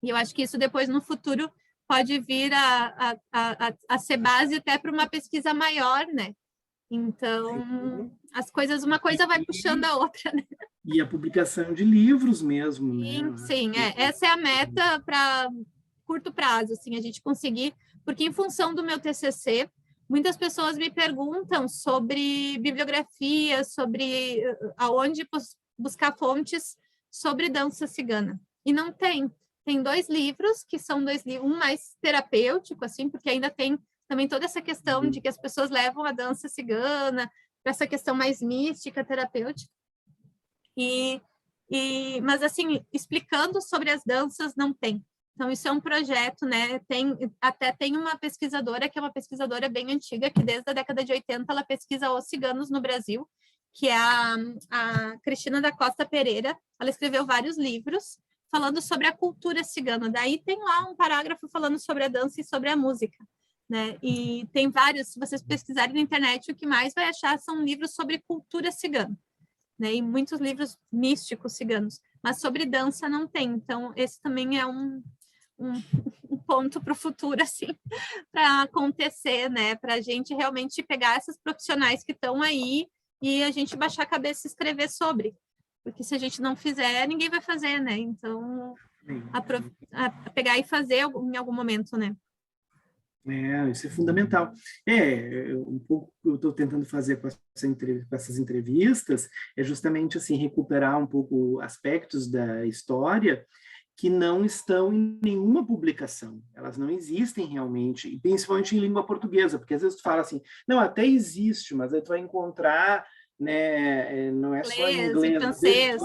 Speaker 2: E eu acho que isso depois, no futuro, pode vir a ser base até para uma pesquisa maior, né? Então, as coisas, uma coisa vai puxando a outra, né?
Speaker 1: E a publicação de livros mesmo, né?
Speaker 2: Sim, essa é a meta para curto prazo, assim, a gente conseguir, porque em função do meu TCC, muitas pessoas me perguntam sobre bibliografia, sobre aonde buscar fontes sobre dança cigana. E não tem. Tem 2 livros, que são 2 livros, um mais terapêutico, assim, porque ainda tem também toda essa questão de que as pessoas levam a dança cigana para essa questão mais mística, terapêutica. Mas, assim, explicando sobre as danças, não tem. Então, isso é um projeto, né? Até tem uma pesquisadora, que é uma pesquisadora bem antiga, que desde a década de 80 ela pesquisa os ciganos no Brasil, que é a Cristina da Costa Pereira. Ela escreveu vários livros falando sobre a cultura cigana. Daí tem lá um parágrafo falando sobre a dança e sobre a música, né? E tem vários, se vocês pesquisarem na internet, o que mais vai achar são livros sobre cultura cigana, né? E muitos livros místicos ciganos, mas sobre dança não tem. Então, esse também é um ponto para o futuro, assim, para acontecer, né? Para a gente realmente pegar esses profissionais que estão aí e a gente baixar a cabeça e escrever sobre. Porque se a gente não fizer, ninguém vai fazer, né? Então, pegar e fazer em algum momento, né?
Speaker 1: Isso é fundamental. Um pouco que eu estou tentando fazer com essas entrevistas é justamente assim recuperar um pouco aspectos da história que não estão em nenhuma publicação. Elas não existem realmente, e principalmente em língua portuguesa, porque às vezes tu fala assim, não, até existe, mas aí tu vai encontrar, né, não é só em inglês,
Speaker 2: francês.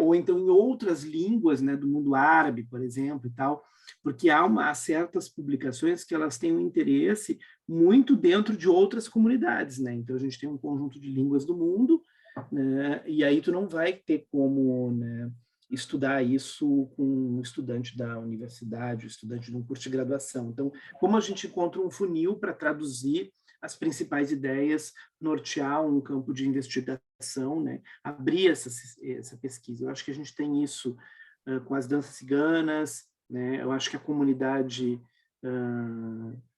Speaker 1: Ou então em outras línguas, né, do mundo árabe, por exemplo, e tal, porque há certas publicações que elas têm um interesse muito dentro de outras comunidades, né? Então a gente tem um conjunto de línguas do mundo, né? E aí tu não vai ter como, né, estudar isso com um estudante da universidade, um estudante de um curso de graduação. Então, como a gente encontra um funil para traduzir as principais ideias, nortear um campo de investigação, né? Abrir essa pesquisa. Eu acho que a gente tem isso com as danças ciganas, né? Eu acho que a comunidade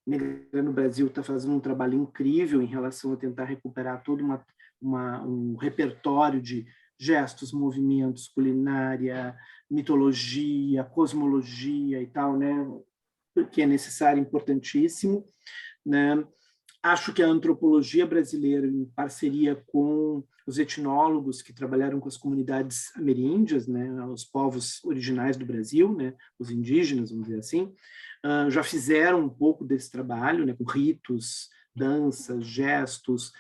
Speaker 1: negra no Brasil está fazendo um trabalho incrível em relação a tentar recuperar todo um repertório de gestos, movimentos, culinária, mitologia, cosmologia e tal, né? Que é necessário, importantíssimo, né? Acho que a antropologia brasileira, em parceria com os etnólogos que trabalharam com as comunidades ameríndias, né, os povos originais do Brasil, né, os indígenas, vamos dizer assim, já fizeram um pouco desse trabalho, né, com ritos, danças, gestos,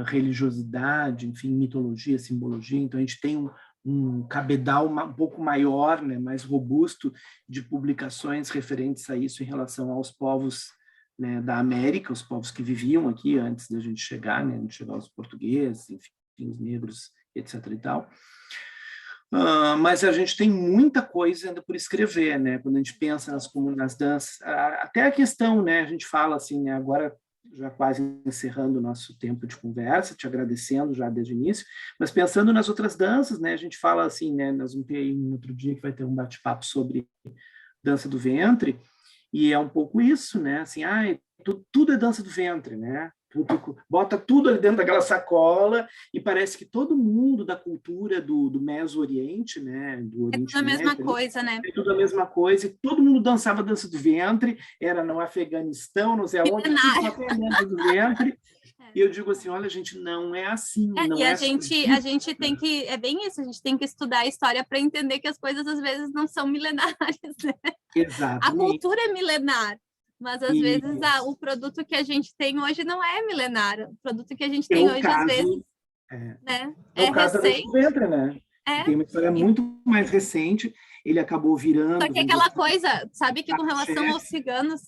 Speaker 1: religiosidade, enfim, mitologia, simbologia. Então, a gente tem um cabedal um pouco maior, né, mais robusto de publicações referentes a isso em relação aos povos, né, da América, os povos que viviam aqui antes da gente chegar, né, de chegar os portugueses, enfim, os negros, etc. e tal. Mas a gente tem muita coisa ainda por escrever, né? Quando a gente pensa nas danças, até a questão, né? A gente fala assim, né, agora já quase encerrando o nosso tempo de conversa, te agradecendo já desde o início, mas pensando nas outras danças, né? A gente fala assim, né? Nós vamos ter aí um outro dia que vai ter um bate-papo sobre dança do ventre, e é um pouco isso, né? Assim, tudo é dança do ventre, né? bota tudo ali dentro daquela sacola e parece que todo mundo da cultura do Meso-Oriente, né, do
Speaker 2: É
Speaker 1: Oriente
Speaker 2: tudo a mesma
Speaker 1: Médio,
Speaker 2: coisa, né?
Speaker 1: é tudo a mesma coisa, e todo mundo dançava dança do ventre, era no Afeganistão, não sei aonde, tudo só tem a dança do ventre. E eu digo assim, olha, gente, não é assim, não
Speaker 2: E
Speaker 1: é
Speaker 2: a
Speaker 1: só
Speaker 2: gente tem que, é bem isso, a gente tem que estudar a história para entender que as coisas às vezes não são milenares, né? A
Speaker 1: Exatamente.
Speaker 2: cultura é milenar, mas às vezes o produto que a gente tem hoje não é milenar. O produto que a gente
Speaker 1: É
Speaker 2: tem
Speaker 1: o
Speaker 2: hoje, às vezes,
Speaker 1: caso,
Speaker 2: né,
Speaker 1: é
Speaker 2: é
Speaker 1: o caso da dança do
Speaker 2: recente,
Speaker 1: ventre, né? Que tem uma história
Speaker 2: e
Speaker 1: muito mais recente, ele acabou
Speaker 2: só
Speaker 1: virando,
Speaker 2: que
Speaker 1: vamos dizer
Speaker 2: aquela
Speaker 1: assim,
Speaker 2: coisa, sabe que com relação aos
Speaker 1: carro-chefe.
Speaker 2: ciganos,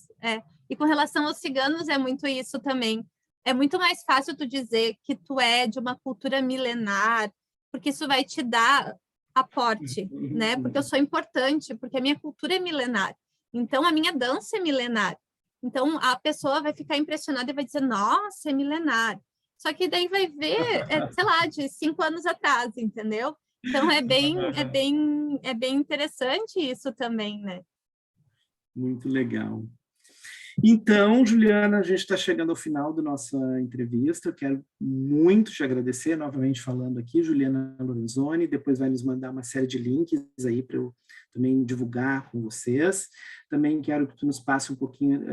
Speaker 2: e com relação aos ciganos é muito isso também. É muito mais fácil tu dizer que tu é de uma cultura milenar, porque isso vai te dar aporte, né? Porque eu sou importante, porque a minha cultura é milenar. Então a minha dança é milenar. Então a pessoa vai ficar impressionada e vai dizer: "Nossa, é milenar". Só que daí vai ver, sei lá, de 5 anos atrás, entendeu? Então é bem interessante isso também, né?
Speaker 1: Muito legal. Então, Juliana, a gente está chegando ao final da nossa entrevista. Eu quero muito te agradecer, novamente falando aqui, Juliana Lorenzoni. Depois vai nos mandar uma série de links aí para eu também divulgar com vocês. Também quero que tu nos passe um pouquinho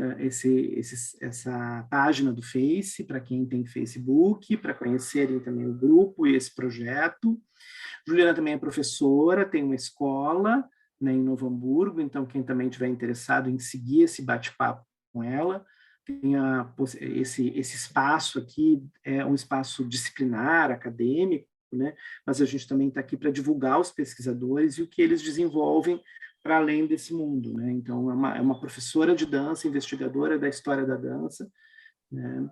Speaker 1: essa página do Face, para quem tem Facebook, para conhecerem também o grupo e esse projeto. Juliana também é professora, tem uma escola, né, em Novo Hamburgo, então quem também estiver interessado em seguir esse bate-papo com ela, tem esse espaço aqui, é um espaço disciplinar, acadêmico, né, mas a gente também está aqui para divulgar os pesquisadores e o que eles desenvolvem para além desse mundo, né? Então é uma professora de dança, investigadora da história da dança, né?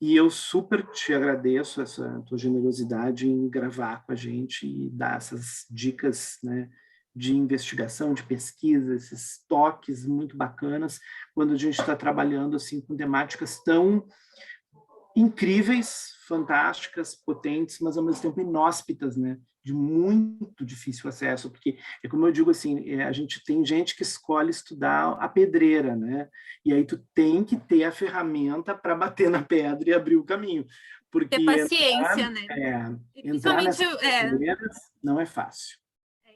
Speaker 1: E eu super te agradeço essa tua generosidade em gravar com a gente e dar essas dicas, né, de investigação, de pesquisa, esses toques muito bacanas, quando a gente está trabalhando assim com temáticas tão incríveis, fantásticas, potentes, mas ao mesmo tempo inóspitas, né? De muito difícil acesso, porque é como eu digo assim, a gente tem gente que escolhe estudar a pedreira, né? E aí tu tem que ter a ferramenta para bater na pedra e abrir o caminho,
Speaker 2: Ter
Speaker 1: porque
Speaker 2: paciência, né? E
Speaker 1: entrar
Speaker 2: principalmente,
Speaker 1: nessas pedreiras não é fácil.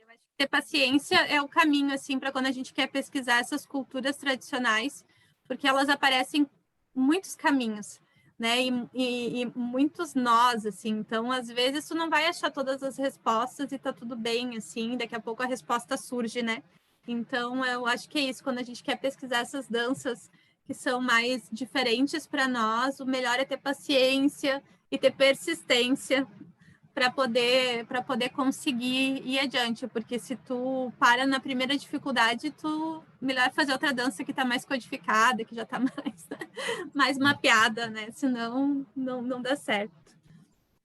Speaker 2: eu acho que ter paciência é o caminho, assim, para quando a gente quer pesquisar essas culturas tradicionais, porque elas aparecem em muitos caminhos, né? E muitos nós, assim. Então, às vezes, tu não vai achar todas as respostas e tá tudo bem, assim. Daqui a pouco a resposta surge, né? Então, eu acho que é isso. Quando a gente quer pesquisar essas danças que são mais diferentes para nós, o melhor é ter paciência e ter persistência para poder conseguir ir adiante, porque se tu para na primeira dificuldade, tu melhor fazer outra dança que está mais codificada, que já está mais mapeada, né? Senão não dá certo.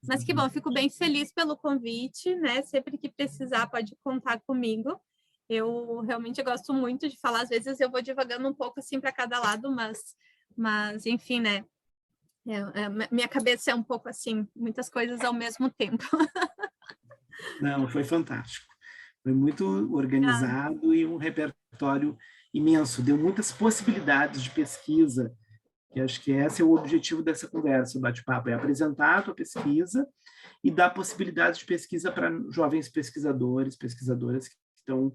Speaker 2: Mas que bom, fico bem feliz pelo convite, né? Sempre que precisar, pode contar comigo. Eu realmente gosto muito de falar, às vezes eu vou divagando um pouco assim para cada lado, mas enfim, né? Minha cabeça é um pouco assim, muitas coisas ao mesmo tempo.
Speaker 1: Não, foi fantástico. Foi muito organizado e um repertório imenso. Deu muitas possibilidades de pesquisa, que acho que esse é o objetivo dessa conversa, o bate-papo, é apresentar a tua pesquisa e dar possibilidades de pesquisa para jovens pesquisadores, pesquisadoras que estão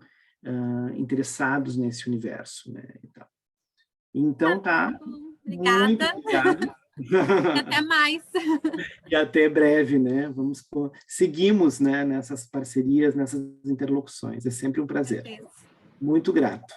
Speaker 1: interessados nesse universo, né? Então tá, muito
Speaker 2: Obrigada.
Speaker 1: obrigado.
Speaker 2: E até mais.
Speaker 1: E até breve, né? Seguimos, né, nessas parcerias, nessas interlocuções. É sempre um prazer. Muito grato.